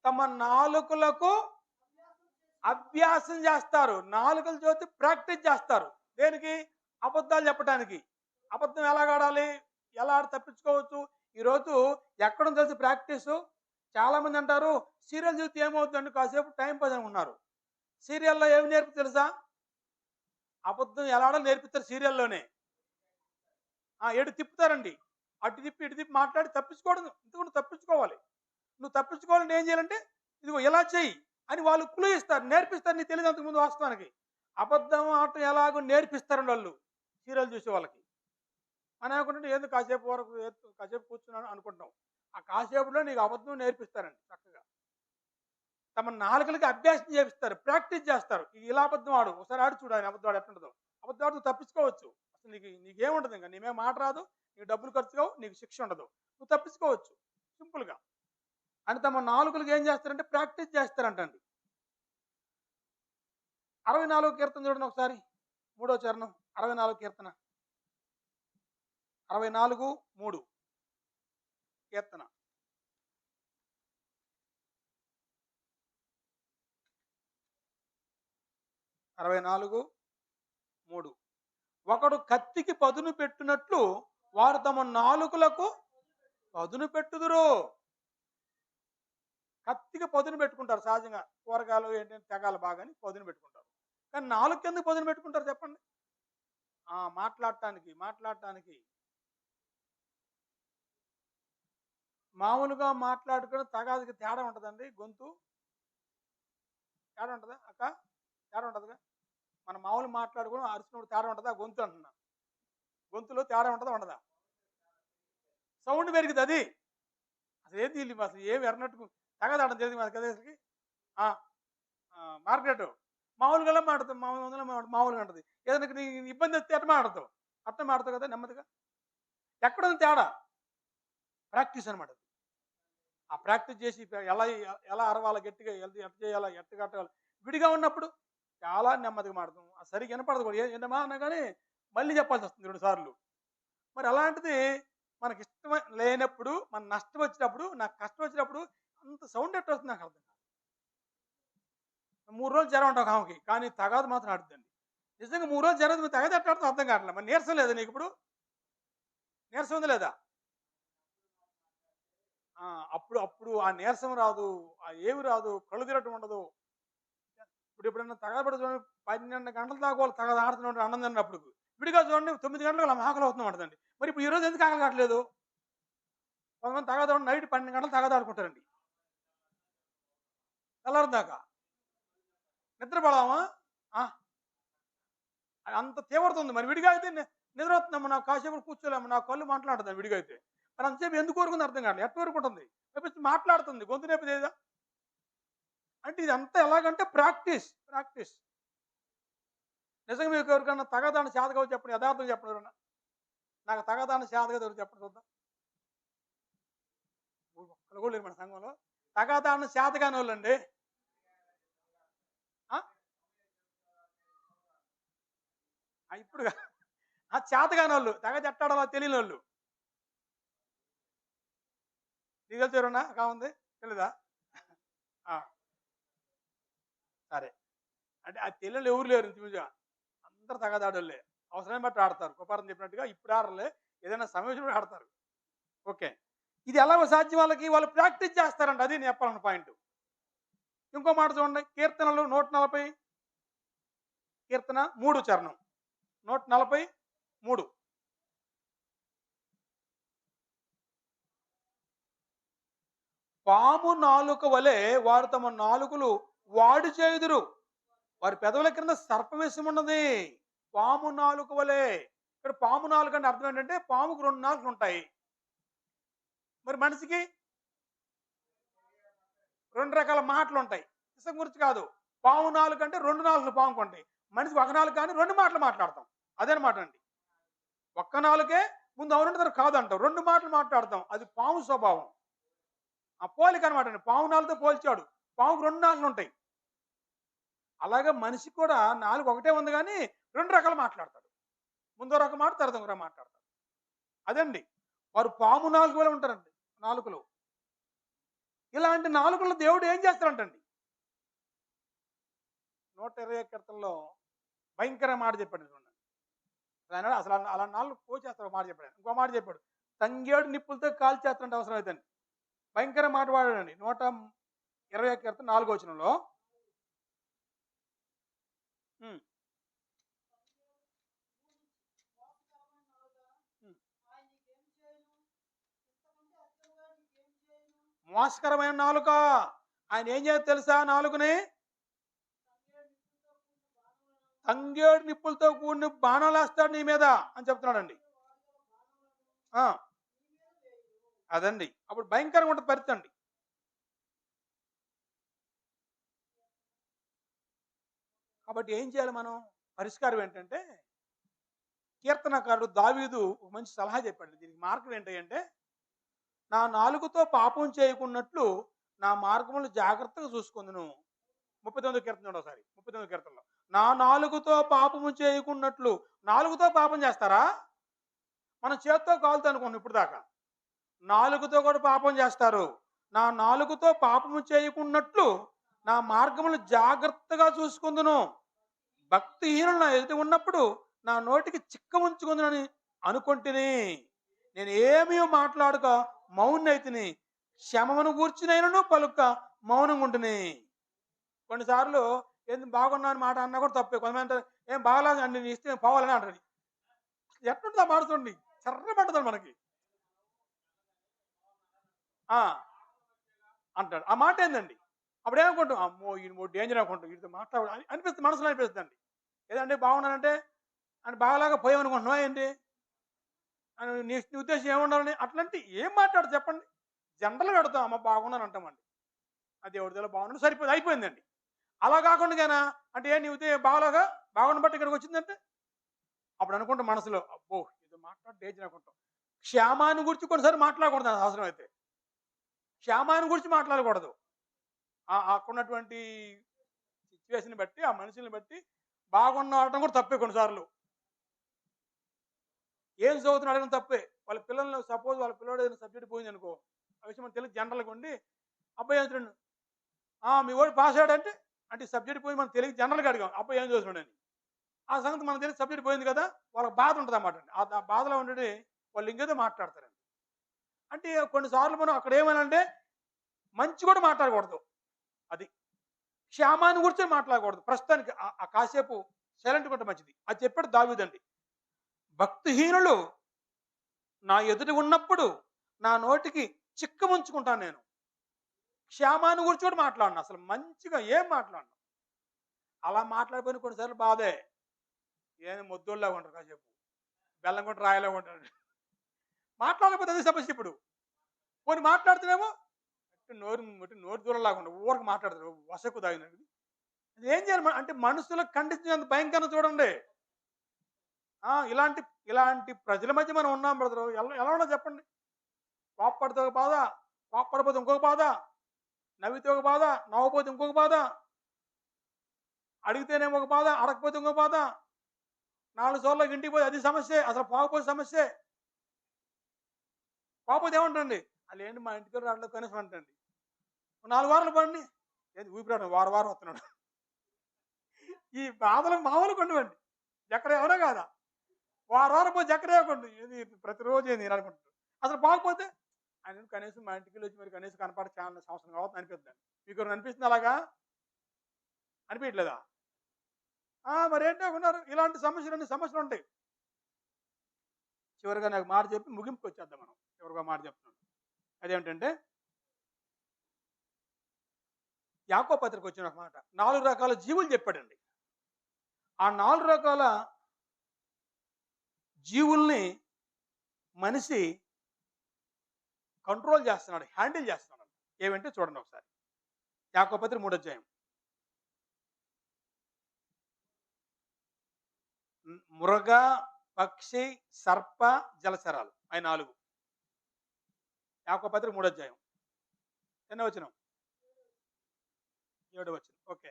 తమ నాలుకలకు అభ్యాసం చేస్తారు. నాలుకల చేతి ప్రాక్టీస్ చేస్తారు. దేనికి? అబద్ధాలు చెప్పటానికి. అబద్ధం ఎలాగాడాలి? ఎలా ఆడి తప్పించుకోవచ్చు? ఈరోజు ఎక్కడుందో తెలుసా ప్రాక్టీసు? చాలామంది అంటారు, సీరియల్ చూస్తే ఏమవుతుందండి కాసేపు టైం పాస్ అనుకున్నారు. సీరియల్‌లో ఏమి నేర్పుతారు తెలుసా? అబద్ధం ఎలా ఆడాలో నేర్పిస్తారు సీరియల్‌లోనే. ఎటు తిప్పుతారండి. అటు తిప్పి, ఇటు తిప్పి మాట్లాడి తప్పించుకోవడం. ఎందుకంటే తప్పించుకోవాలి. నువ్వు తప్పించుకోవాలంటే ఏం చేయాలంటే, ఇదిగో ఇలా చెయ్యి అని వాళ్ళు క్లూ ఇస్తారు. నేర్పిస్తారు నీకు తెలియనంతకు ముందు వాస్తవానికి. అబద్ధం ఆడటం ఎలాగో నేర్పిస్తారండి వాళ్ళు సీరియల్ చూసే వాళ్ళకి. మనం అనుకుంటే ఏంది కాసేపు వరకు కాసేపు కూర్చున్నాను అనుకుంటాం. ఆ కాసేపులో నీకు అబద్ధం నేర్పిస్తారండి చక్కగా. తమ నాలుకలకి అభ్యాసం చేపిస్తారు. ప్రాక్టీస్ చేస్తారు. ఇలా అబద్ధం ఆడు. ఒకసారి ఆడి చూడు ఆయన అబద్ధం ఆడు ఎట్లుంటదో. అబద్ధం ఆడితే తప్పించుకోవచ్చు. అసలు నీకేముండదు ఇంక. నీవేం మాట రాదు. నీకు డబ్బులు ఖర్చు కావు. నీకు శిక్ష ఉండదు. నువ్వు తప్పించుకోవచ్చు సింపుల్‌గా. అని తమ నాలుకలకి ఏం చేస్తారంటే ప్రాక్టీస్ చేస్తారంటండి. 64 కీర్తన చూడండి ఒకసారి. 3వ చరణం 64 కీర్తన. 64:3 కీర్తన. 64:3 ఒకడు కత్తికి పదును పెట్టినట్లు వారు తమ నాలుకలకు పదును పెట్టుదురు. కత్తికి పదును పెట్టుకుంటారు సహజంగా. కూరగాయలు ఏంటంటే తెగాలి బాగాని పదును పెట్టుకుంటారు. కానీ నాలుక ఎందుకు పదును పెట్టుకుంటారు చెప్పండి? మాట్లాడటానికి. మామూలుగా మాట్లాడుకుని తగాదికి తేడా ఉంటుందండి. గొంతు తేడా ఉంటుందా అక్క? తేడా ఉంటుందిగా. మనం మామూలు మాట్లాడుకుని అరిచినప్పుడు తేడా ఉంటుందా? గొంతు అంటున్నా. గొంతులో తేడా ఉంటుందా ఉండదా? సౌండ్ పెరిగింది అది. అసలు ఏంది వీళ్ళు అసలు ఏమి ఎర్రనట్టు తగదాడడం తెలియదు మాకు కదా అసలుకి. మార్కెట్ మామూలుగా మాట్లాడతాం. మామూలుగా ఉంటుంది. ఏదైనా నీ ఇబ్బంది వస్తే ఎట్ట మాట్లాడతావు? అట్ట మాడతావు కదా నెమ్మదిగా. ఎక్కడ ఉంది తేడా? ప్రాక్టీస్ అనమాట. ఆ ప్రాక్టీస్ చేసి ఎలా ఎలా అరవాలా గట్టిగా, ఎట్ట చేయాలా, ఎట్ట కట్టాలి. విడిగా ఉన్నప్పుడు చాలా నెమ్మదిగా మాడతాం. సరిగ్గా వినపడదు కూడా. ఏంటమ్మా అన్నా కానీ మళ్ళీ చెప్పాల్సి వస్తుంది 2 సార్లు. మరి అలాంటిది మనకి ఇష్టం లేనప్పుడు, మన నష్టం వచ్చినప్పుడు, నాకు కష్టం వచ్చినప్పుడు అంత సౌండ్ ఎట్ట వస్తుంది నాకు అర్థం కాదు. 3 రోజులు జ్వరం ఉంటావు ఆమెకి, కానీ తగాదు మాత్రం ఆడుద్దండి. నిజంగా 3 రోజులు జ్వరం తగదు ఎట్ట ఆడుతుందో అర్థం కావట్లేదు. మరి నీరసం లేదా నీకు ఇప్పుడు? నీరసం ఉంది లేదా? అప్పుడు అప్పుడు ఆ నీరసం రాదు. ఏమి రాదు. కళ్ళు తిరగటం ఉండదు. ఇప్పుడు ఎప్పుడైనా తగదపడి చూడండి 12 గంటల దాకా వాళ్ళు తగద ఆడుతున్నప్పుడు అన్నం తిన్నప్పుడు. విడిగా చూడండి 9 గంటలకు అలా ఆకలి అవుతుంది ఉంటుందండి. మరి ఇప్పుడు ఈ రోజు ఎందుకు ఆకలి కావట్లేదు? కొంతమంది తగాద నైట్ 12 గంటలు తగాద ఆడుకుంటారండి. తెల్లారిదాకా. నిద్ర పడదామా? ఆ! అంత తీవ్రత ఉంది. మరి విడిగా అయితే నిద్ర వస్తుందమ్మా నాకు కాసేపు కూర్చోలేము. నా కళ్ళు మాట్లాడుతుంది విడిగా అయితే. మరి అంతసేపు ఎందుకు ఊరుకుంది అర్థం కాదు. ఎట్ట ఊరుకుంటుంది? మాట్లాడుతుంది. గొంతు నొప్పి లేదా? అంటే ఇదంతా ఎలాగంటే ప్రాక్టీస్. నిజంగా మీకు ఎవరికన్నా తగాదాన్ని చేతగా చెప్పండి. యథార్థం చెప్పండి ఎవరన్నా. నాకు తగాదాన్ని చేతగా చెప్పండి చూద్దాం. ఒక్కరు కూడా లేరు మన సంఘంలో. తగాదాన్ని చేతగాని వాళ్ళండి. ఇప్పుడు చేతగాని వాళ్ళు. తెగ చెట్టాడాలో తెలియని వాళ్ళు. నీకు తెలుసు ఎవరన్నా కావుంది? తెలీదా? సరే. అంటే ఆ తెలియని ఎవరు లేరు ఇంచుమించుగా. అందరూ తగాదాడోళ్ళే. అవసరాన్ని బట్టి ఆడతారు. కుపారం చెప్పినట్టుగా ఇప్పుడు ఆడలే. ఏదైనా సమయం వచ్చినప్పుడు ఆడతారు. ఓకే. ఇది ఎలాగో సాధ్యం వాళ్ళకి? వాళ్ళు ప్రాక్టీస్ చేస్తారంట. అది నేను చెప్పాలన్న పాయింట్. ఇంకో మాట చూడండి. కీర్తనలు 140 కీర్తన 3 చరణం. 143 పాము నాలుక వలె వారు తమ నాలుకలు వాడి చేయుదురు. వారి పెదవుల కింద సర్పవిషం ఉన్నది. పాము నాలుక వలె. ఇక్కడ పాము నాలుక అంటే అర్థం ఏంటంటే పాముకు 2 నాలుకలు ఉంటాయి. మరి మనిషికి 2 రకాల మాటలు ఉంటాయి. ఇసం గురించి కాదు. పాము నాలుక అంటే 2 నాలుకలు పాముకు ఉంటాయి. మనిషికి ఒక నాలుక కానీ 2 మాటలు మాట్లాడతాం. అదనమాట అండి. ఒక్క నాలుకే ముందు అవునంటారు కాదంటాం. 2 మాటలు మాట్లాడతాం. అది పాము స్వభావం. ఆ పోలిక అనమాట అండి. పాము నాలుగుతో పోల్చాడు. పాముకు 2 నాలుకలు ఉంటాయి. అలాగే మనిషి కూడా నాలుగు ఒకటే ఉంది కానీ 2 రకాలు మాట్లాడతాడు. ముందో రకం మాట తర్వాత ఒక మాట్లాడతాడు. అదండి. వారు పాము నాలుగు వల్ల ఉంటారండి నాలుకలు. ఇలాంటి నాలుకలను దేవుడు ఏం చేస్తాడంటండి? 120 కీర్తనలో భయంకర మాట చెప్పాడు చూడండి. ఆయన అసలు అలా నాలుగు కోచేస్తాడు. ఒక మాట చెప్పాడు ఆయన. ఇంకో మాట చెప్పాడు, తంగేడు నిప్పులతో కాల్చేస్తాడంటే అవసరం అయితే భయంకర మాట వాడాడండి. 121 కీర్తన 4వ వచనంలో. ఉమ్, మోసకరమైన నాలుక, ఉమ్. ఆయన నీకేం చేయను? ఇంతకంటే అర్థముగా నీకేం చేయను? మోసకరమైన నాలుక. ఆయన ఏం చేయాలి తెలుసా? నాలుగుని తంగేడు నిప్పులతో కూడిన తంగేడు నిప్పులతో కూడిన బాణములను, బాణాలు వేస్తాడు నీ మీద అని చెప్తున్నాడండి. వాడిగల బాణములను ఆ, నీ మీద వేయును. అదండి. అప్పుడు భయంకరంగా ఉంటుంది పరిస్థితి అండి. కాబట్టి ఏం చేయాలి మనం? పరిష్కారం ఏంటంటే, కీర్తనకారుడు దావీదు ఒక మంచి సలహా చెప్పాడు. దీనికి మార్గం ఏంటంటే, నా నాలుగుతో పాపం చేయకున్నట్లు నా మార్గములు జాగ్రత్తగా చూసుకుందును. 39 కీర్తన చూడండి ఒకసారి. 39 కీర్తనలో నా నాలుగుతో పాపము చేయకున్నట్లు. నాలుగుతో పాపం చేస్తారా? మనం చేత్తో కాలుతో అనుకున్నాం ఇప్పుడు దాకా. నాలుగుతో కూడా పాపం చేస్తారు. నా నాలుగుతో పాపము చేయకున్నట్లు నా మార్గములు జాగ్రత్తగా చూసుకుందును. భక్తిహీనులు నా ఎదుట ఉన్నప్పుడు నా నోటికి చిక్క ఉంచుకుందునని అనుకుంటుని నేను ఏమీ మాట్లాడక మౌనైతిని. క్షమను గూర్చినైనను పలుక మౌనంగా ఉంటుని. కొన్నిసార్లు ఏంది బాగున్నా అని మాట అన్నా కూడా తప్పే. కొంతమంది అంటారు, ఏం బాగాలేదు అండి నీ ఇస్తే పోవాలని అంటారు. ఎట్లుంటుందో మాడుతుంది, చర్ర పడుతుంది మనకి. ఆ, అంటాడు. ఆ మాట ఏందండి? అప్పుడు ఏమనుకుంటాం, అమ్మో ఈయన డేంజర్ అనుకుంటాం, వీటితో మాట్లాడు అనిపిస్తుంది, మనసులో అనిపిస్తుంది అండి. ఏదంటే బాగున్నానంటే అని బాగాలాగా పోయామనుకుంటున్నావా ఏంటి అని నీ ఉద్దేశం ఏముండాలని అట్లాంటి ఏం మాట్లాడు చెప్పండి. జనరల్గా అడుగుతాం, అమ్మ బాగున్నాను అంటామండి. ఆ దేవుడి దగ్గర బాగున్నాను సరిపోయింది, అయిపోయిందండి. అలా కాకుండా అంటే నీ ఉద్దేశం బాగాలాగా బాగున్న బట్టి ఇక్కడికి వచ్చిందంటే అప్పుడు అనుకుంటాం మనసులో, అబ్బో ఇది మాట్లాడి డేంజర్ అనుకుంటాం. క్షేమాన్ని గురించి కొన్నిసారి మాట్లాడకూడదు, అది అవసరం అయితే. క్షేమాన్ని గురించి మాట్లాడకూడదు. అక్కడున్నటువంటి సిచ్యువేషన్ బట్టి, ఆ మనుషుల్ని బట్టి బాగున్న ఆడటం కూడా తప్పే కొన్నిసార్లు. ఏం చదువుతున్నా అడగడం తప్పే. వాళ్ళ పిల్లల్ని సపోజ్ వాళ్ళ పిల్లడు ఏదైనా సబ్జెక్ట్ పోయింది అనుకో, ఆ విషయం మనకు తెలియదు, జనరల్గా ఉండి అబ్బాయి ఏం చదువుతున్నాడు, మీ వాడు పాస్ అయ్యాడంటే అంటే సబ్జెక్ట్ పోయి మనకు తెలియదు, జనరల్గా అడిగాం అబ్బాయి ఏం చదువుతున్నాడని. ఆ సంగతి మనకు తెలియదు, సబ్జెక్ట్ పోయింది కదా, వాళ్ళకి బాధ ఉంటుంది అన్నమాట. ఆ బాధలో ఉండి వాళ్ళు ఇంకేదో మాట్లాడతారండి. అంటే కొన్నిసార్లు మనం అక్కడ ఏమనంటే మంచి కూడా మాట్లాడకూడదు. అది క్షేమాన్ని గురించి మాట్లాడకూడదు. ప్రస్తుతానికి ఆ కాసేపు సైలెంట్ ఉంటే మంచిది. అది చెప్పాడు దావీదండి. భక్తిహీనులు నా ఎదుట ఉన్నప్పుడు నా నోటికి చిక్క ఉంచుకుంటాను నేను. క్షేమాన్ని గురించి కూడా మాట్లాడను, అసలు మంచిగా ఏం మాట్లాడను. అలా మాట్లాడిపోయిన కొన్నిసార్లు బాధే. ఏం మొద్దోళ్ళలాగా ఉంటారు, కాసేపు బెల్లం కూడా రాయలాగా ఉంటారు. మాట్లాడకపోతే అదే సమస్య. ఇప్పుడు కొన్ని మాట్లాడుతున్నామో నోరు దూరంలాగా ఉండవు, ఊరికి మాట్లాడతారు వసకు తాగినది. అది ఏం చేయాలి అంటే మనుషులకు ఖండించినంత భయంకరంగా చూడండి. ఇలాంటి ఇలాంటి ప్రజల మధ్య మనం ఉన్నాం బ్రదరు. ఎలా ఉన్నా చెప్పండి. కోప్పడితే ఒక బాధ, కోప్పడిపోతే ఇంకొక బాధ, నవ్వితే ఒక బాధ, నవ్వపోతే ఇంకొక బాధ, అడిగితేనేమో ఒక బాధ, అడగకపోతే ఇంకొక బాధ, 4 సార్లు ఇంటికి పోతే అది సమస్యే, అసలు పోకపోతే సమస్యే. పోకపోతే ఏమంటండి, వాళ్ళు ఏంటి మా ఇంటికి రావట్లేదు కనీసం అంటండి. 4 వారాలు పడండి, ఏంటి ఊపిరాడు వారం వస్తున్నాడు. ఈ బాధలు మామూలుగా ఉండవండి. ఎక్కడ ఎవరో కాదా, వారం పోయి జక్కరేయకండి, ఇది ప్రతిరోజు నేను అనుకుంటాను. అసలు బాగపోతే ఆయన కనీసం మా ఇంటికి వచ్చి మరి కనీసం కనపడ చాలా సంవత్సరం కావచ్చు అనిపిస్తుంది. మీకు అనిపిస్తుంది అలాగా? అనిపించట్లేదా? మరేంటో ఉన్నారు, ఇలాంటి సమస్యలు ఉంటాయి. చివరిగా నాకు మాట చెప్పి ముగింపుకి వచ్చేద్దాం మనం. చివరిగా మాట చెప్తున్నాను, అదేమిటంటే యాకోబు పత్రిక వచ్చిన ఒక మాట. 4 రకాల జీవులు చెప్పాడండి. ఆ 4 రకాల జీవుల్ని మనిషి కంట్రోల్ చేస్తున్నాడు, హ్యాండిల్ చేస్తున్నాడు. ఏమంటే చూడండి ఒకసారి, యాకోబు పత్రిక 3వ అధ్యాయం. మృగ, పక్షి, సర్ప, జలచరాలు అవి 4. యాకోబు పత్రిక 3వ అధ్యాయం ఎన్నో వచనం? 7వ వచనం. ఓకే.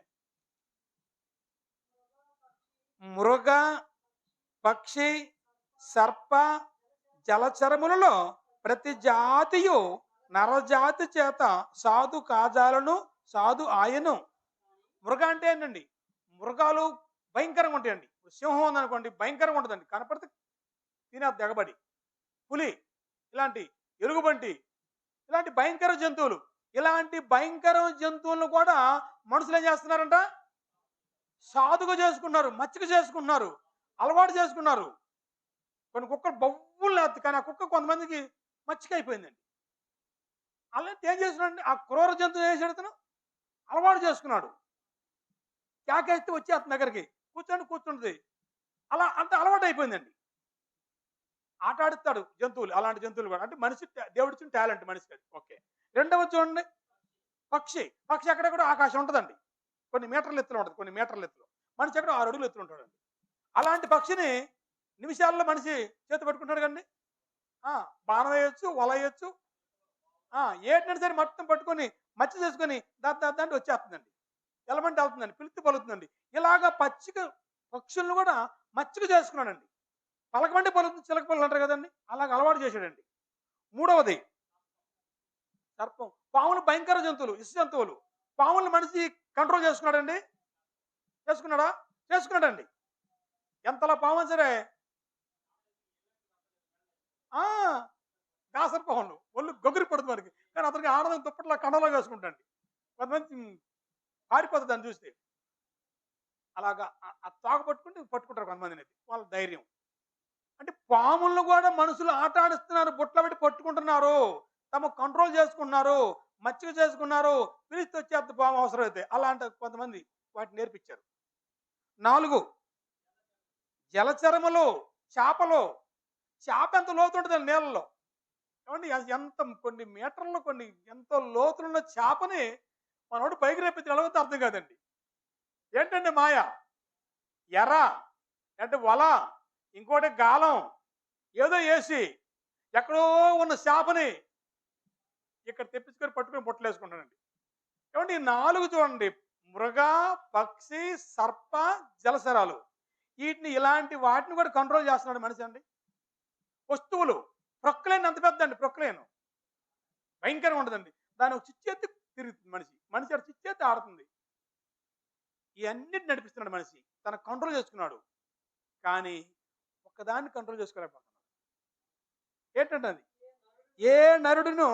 మృగ, పక్షి, సర్ప, జలచరములలో ప్రతి జాతియు నరజాతి చేత సాధు కాజాలను సాధు ఆయను. మృగ అంటే ఏంటండి? మృగాలు భయంకరంగా ఉంటాయండి. ఇప్పుడు సింహం ఉందనుకోండి భయంకరంగా ఉంటుందండి, కనపడితే తినేది ఎగబడి. పులి, ఇలాంటి ఎలుగుబంటి, ఇలాంటి భయంకర జంతువులు. ఇలాంటి భయంకర జంతువులను కూడా మనుషులు ఏం చేస్తున్నారంట? సాధుగా చేసుకున్నారు, మచ్చిక చేసుకుంటున్నారు, అలవాటు చేసుకున్నారు. కొన్ని కుక్కలు బొవ్వులు లేస్తాయి, కానీ ఆ కుక్క కొంతమందికి మచ్చిక అయిపోయిందండి. అలాంటి ఏం చేస్తున్నాడంటే ఆ క్రూర జంతువు ఏం చేశాడు అతను? అలవాటు చేసుకున్నాడు. కేకేస్తే వచ్చి అతని దగ్గరికి కూర్చుంటుంది. అలా అంత అలవాటు అయిపోయిందండి. ఆట ఆడిస్తాడు జంతువులు, అలాంటి జంతువులు కూడా. అంటే మనిషి దేవుడిచ్చిన టాలెంట్ మనిషికి అది. ఓకే. రెండవది చూడండి, పక్షి. పక్షి ఎక్కడెక్కడ ఆకాశం ఉంటుందండి, కొన్ని మీటర్ల ఎత్తులో ఉంటుంది, కొన్ని మీటర్ల ఎత్తులో. మనిషి ఎక్కడ 6 అడుగులు ఎత్తులో ఉంటాడండి. అలాంటి పక్షిని నిమిషాల్లో మనిషి చేతి పట్టుకుంటాడు కండి. బాణం వేయొచ్చు, వల వేయొచ్చు, ఏటినైనా సరే మొత్తం పట్టుకొని మచ్చి చేసుకొని దాంట్లో వచ్చేస్తుందండి. ఎలమంటే వెళ్తుందండి, పిలిచి పలుకుతుందండి. ఇలాగా పక్షులను కూడా మచ్చిక చేసుకున్నాడండి. పలకమంటే పలుకుతుంది, చిలక పలుకులు అంటారు కదండి, అలాగ అలవాటు చేశాడండి. మూడవది సర్పం. పాములు భయంకర జంతువులు, ఇసు జంతువులు. పాములను మనిషి కంట్రోల్ చేసుకున్నాడండి. చేసుకున్నాడా? చేసుకున్నాడండి. ఎంతలా పాము సరే ఆ కాసర పాములు ఒళ్ళు గొగిరి పడుతుంది మనకి, కానీ అతనికి ఆడదాం దుప్పట్లా కండలో వేసుకుంటాండి. కొంతమంది పారిపోతుంది దాన్ని చూస్తే. అలాగా ఆ తోక పట్టుకుంటారు కొంతమందిని, వాళ్ళ ధైర్యం. అంటే పాములను కూడా మనుషులు ఆట ఆడిస్తున్నారు, బుట్ల పెట్టి పట్టుకుంటున్నారు, తమ కంట్రోల్ చేసుకున్నారు, మచ్చిక చేసుకున్నారు. పిలిస్తే వచ్చేది పాము అవసరమైతే. అలాంటి కొంతమంది వాటిని నేర్పించారు. 4, జలచరములు, చేపలు. చేప ఎంత లోతు ఉంటుందండి నీళ్ళలో, ఏమండి? ఎంత కొన్ని మీటర్లు, కొన్ని ఎంతో లోతులున్న చేపని మనోడు పైకి రేపించి ఎలాగో అర్థం కాదండి. ఏంటంటే మాయ, ఎర్ర అంటే వల, ఇంకోటి గాలం, ఏదో వేసి ఎక్కడో ఉన్న చేపని ఇక్కడ తెప్పించుకొని పట్టుకొని బుట్టలేసుకుంటానండి. ఏమంటే ఈ 4 చూడండి, మృగ, పక్షి, సర్ప, జలచరాలు. ఇలాంటి వాటిని కూడా కంట్రోల్ చేస్తున్నాడు మనిషి అండి. వస్తువులు, ప్రొక్లైన్ ఎంత పెద్ద అండి, ప్రొక్లైన్ భయంకరంగా ఉంటుందండి. దాని ఒక చిచ్చెత్తి తిరుగుతుంది మనిషి, మనిషి అక్కడ చిచ్చెత్తి ఆడుతుంది. ఇవన్నిటి నడిపిస్తున్నాడు మనిషి, తన కంట్రోల్ చేసుకున్నాడు. కానీ ఒక్కదాన్ని కంట్రోల్ చేసుకోలేకపోతున్నాడు. ఏంటంటే అది, ఏ నరుడును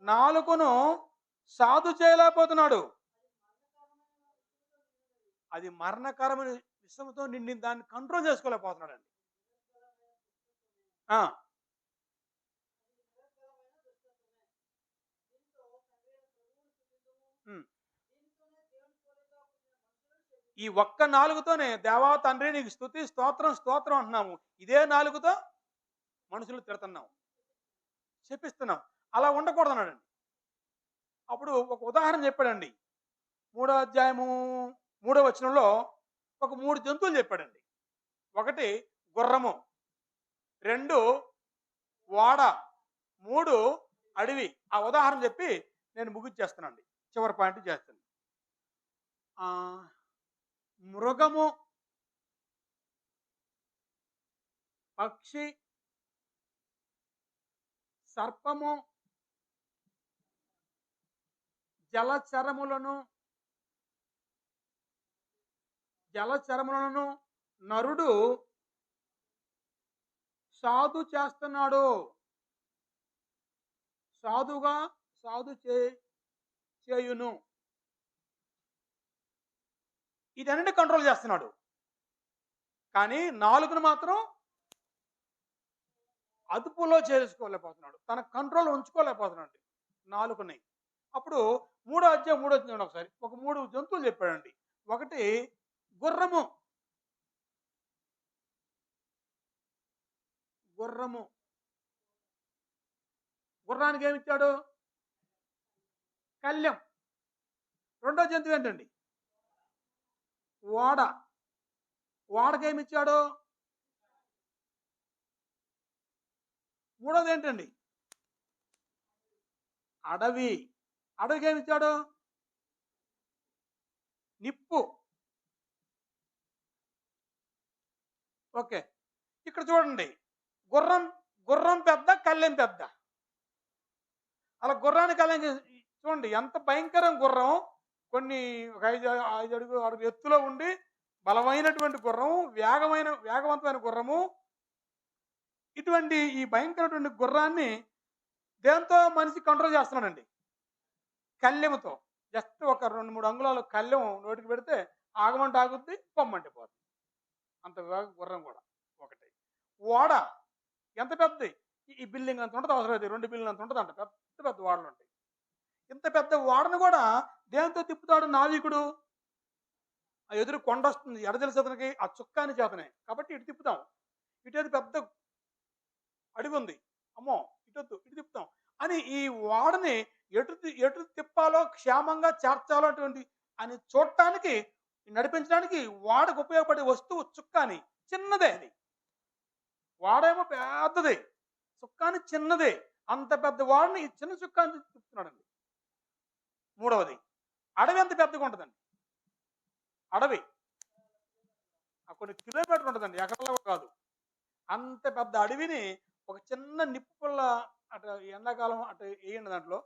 నాలుకను సాధు చేయలేకపోతున్నాడు. అది మరణకరమైన విషయంతో నిండి దాన్ని కంట్రోల్ చేసుకోలేకపోతున్నాడు అండి. ఈ ఒక్క నాలుగుతోనే దేవా తండ్రి నీకు స్తుతి స్తోత్రం స్తోత్రం అంటున్నాము. ఇదే నాలుగుతో మనుషులు తిడుతున్నాం, చెప్పిస్తున్నాం. అలా ఉండకూడదు అన్నాడండి. అప్పుడు ఒక ఉదాహరణ చెప్పాడండి. 3వ అధ్యాయము 3వ వచనంలో ఒక 3 జంతువులు చెప్పాడండి. 1 గుర్రము, 2 ఓడ, 3 అడవి. ఆ ఉదాహరణ చెప్పి నేను ముగించేస్తానండి, చివరి పాయింట్ చేస్తాను. మృగము, పక్షి, సర్పము, జలచరములను నరుడు సాధు చేస్తున్నాడు. సాధు చేయును. ఇదన్నీ కంట్రోల్ చేస్తున్నాడు. కానీ 4ను మాత్రం అదుపులో చేసుకోలేకపోతున్నాడు, తన కంట్రోల్ ఉంచుకోలేకపోతున్నాడు 4ని. అప్పుడు 3వ అధ్యాయం 3వ వచనం ఒకసారి ఒక 3 జంతువులు చెప్పాడండి. 1 గుర్రము. గుర్రానికి ఏమి ఇచ్చాడు? కళ్యం. 2వ జంతువు ఏంటండి? ఓడ. ఓడకి ఏమి ఇచ్చాడు? 3వది ఏంటండి? అడవి. అడవికి ఏమి ఇచ్చాడు? నిప్పు. ఓకే. ఇక్కడ చూడండి, గుర్రం పెద్ద, కళ్యం పెద్ద. అలా గుర్రానికి కళ్యం చూడండి ఎంత భయంకరం. గుర్రం కొన్ని 5 అడుగు ఎత్తులో ఉండి బలమైనటువంటి గుర్రము, వేగవంతమైన గుర్రము. ఇటువంటి ఈ భయంకరమైనటువంటి గుర్రాన్ని దేంతో మనిషి కంట్రోల్ చేస్తున్నాడండి? కళ్ళెముతో. జస్ట్ ఒక 2, 3 అంగుళాలు కళ్ళెం నోటికి పెడితే ఆగమంటే ఆగుద్ది, పొమ్మంటే పోద్ది. అంత గుర్రం కూడా ఒకటి. ఓడ ఎంత పెద్దది? ఈ బిల్డింగ్ అంత ఉంటుంది, అవసరం అయితే 2 బిల్డింగ్ అంత ఉంటుంది అంట. పెద్ద పెద్ద ఓడలు ఉంటాయి. ఇంత పెద్ద ఓడను కూడా దేంతో తిప్పుతాడు నావికుడు? ఆ ఎదురు కొండ వస్తుంది, ఎడతెలిసి అతనికి ఆ చుక్కాని చేతనే. కాబట్టి ఇటు తిప్పుతాం. ఇటేది పెద్ద అడవి ఉంది, అమ్మో ఇటొద్దు ఇటు తిప్పుతాం అని ఈ ఓడని ఎటు తిప్పాలో, క్షేమంగా చేర్చాలో అటువంటి అని చూడటానికి, నడిపించడానికి ఓడకు ఉపయోగపడే వస్తువు చుక్కాని. చిన్నదే అది. ఓడేమో పెద్దది, చుక్కాని చిన్నదే. అంత పెద్ద ఓడని ఈ చిన్న చుక్కాని తిప్పుతున్నాడండి. మూడవది, అడవి ఎంత పెద్దగా ఉంటుందండి? అడవి కొన్ని కిలోమీటర్లు ఉంటుందండి, ఎకరాల్లో కాదు. అంత పెద్ద అడవిని ఒక చిన్న నిప్పుల అటు ఎండాకాలం అటు వేయండి దాంట్లో,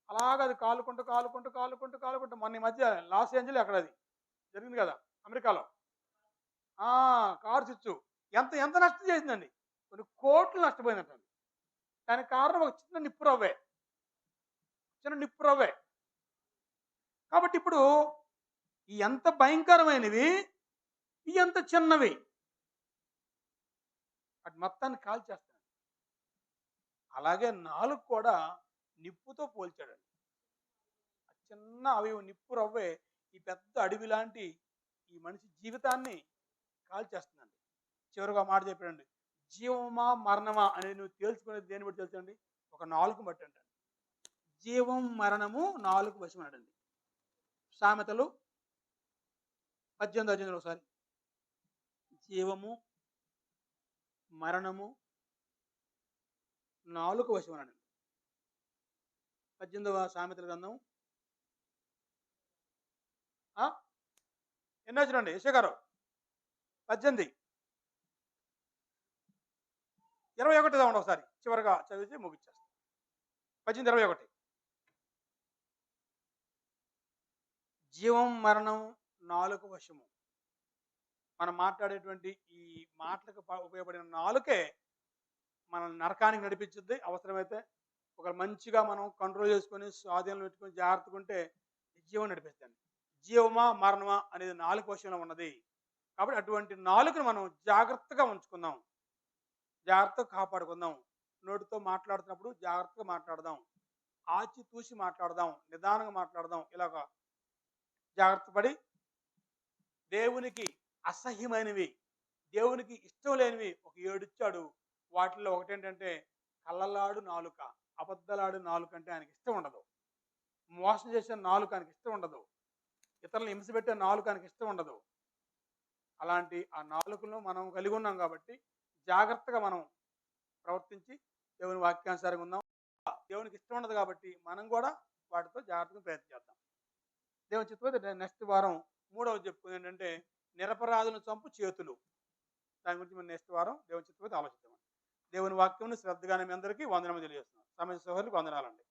అలాగ అది కాలుకుంటూ కాలుకుంటూ కాలుకుంటూ కాలుకుంటూ మొన్న ఈ మధ్య లాస్ ఏంజల్ అక్కడ అది జరిగింది కదా, అమెరికాలో. కారు చిచ్చు ఎంత ఎంత నష్టం చేసిందండి? కొన్ని కోట్లు నష్టపోయిందంటండి. దానికి కారణం ఒక చిన్న నిప్పు రవ్వే, చిన్న నిప్పు రవ్వే. కాబట్టి ఇప్పుడు ఈ ఎంత భయంకరమైనవి, ఈ ఎంత చిన్నవి, అటు మొత్తాన్ని కాల్చేస్తాడు. అలాగే నాలుగు కూడా నిప్పుతో పోల్చాడండి. ఆ చిన్న అవయవం నిప్పు రవ్వే ఈ పెద్ద అడవి లాంటి ఈ మనిషి జీవితాన్ని కాల్చేస్తుందండి. చివరిగా మాట చెప్పాడండి, జీవమా మరణమా అనేది నువ్వు తేల్చుకునేది దేని బట్టి తెలుసండి? ఒక నాలుగు బట్టి అంటండి. జీవం మరణము నాలుగు వశం అన్నాడండి. సామెతలు 18 ఒకసారి. జీవము మరణము నాలుగు వశం అన్నాడు. 18వ సామెతల గ్రంథం ఎన్నో చూడండి యశ గారు? 18, 21 చదవండి ఒకసారి, చివరిగా చదివితే ముగిచ్చేస్తాం. 18, 21. జీవం మరణం నాలుగు వశము. మనం మాట్లాడేటువంటి ఈ మాటలకు ఉపయోగపడిన నాలుకే మనల్ని నరకానికి నడిపించుద్ది. అవసరమైతే ఒక మంచిగా మనం కంట్రోల్ చేసుకొని స్వాధీనం పెట్టుకొని జాగ్రత్తగా ఉంటే జీవం నడిపిస్తుంది. జీవమా మరణమా అనేది నాలుగు వశంలో ఉన్నది. కాబట్టి అటువంటి నాలుగును మనం జాగ్రత్తగా ఉంచుకుందాం, జాగ్రత్తగా కాపాడుకుందాం. నోటితో మాట్లాడుతున్నప్పుడు జాగ్రత్తగా మాట్లాడదాం, ఆచి తూసి మాట్లాడదాం, నిదానంగా మాట్లాడదాం. ఇలాగా జాగ్రత్త పడి దేవునికి అసహ్యమైనవి, దేవునికి ఇష్టం లేనివి ఒక 7 ఇచ్చాడు. వాటిల్లో ఒకటేంటంటే కళ్ళలాడు నాలుక, అబద్ధలాడు నాలుక అంటే ఆయనకి ఇష్టం ఉండదు. మోసం చేసే నాలుక ఆయనకి ఇష్టం ఉండదు. ఇతరులను హింస పెట్టే నాలుక ఆయనకి ఇష్టం ఉండదు. అలాంటి ఆ నాలుకను మనం కలిగి ఉన్నాం కాబట్టి జాగ్రత్తగా మనం ప్రవర్తించి దేవుని వాక్యానుసారంగా ఉందాం. దేవునికి ఇష్టం ఉండదు కాబట్టి మనం కూడా వాటితో జాగ్రత్తగా ప్రయత్నం చేద్దాం. దేవుని చిత్తమైతే నెక్స్ట్ వారం 3వది చెప్పుకుంది ఏంటంటే నిరపరాధులను చంపు చేతులు. దాని గురించి మనం నెక్స్ట్ వారం దేవుని చిత్తమైతే ఆలోచిద్దాం. దేవుని వాక్యం శ్రద్ధగానే మీ అందరికీ వందనము తెలియజేస్తున్నాం. సమయ సోదరులకు వందనాలండి.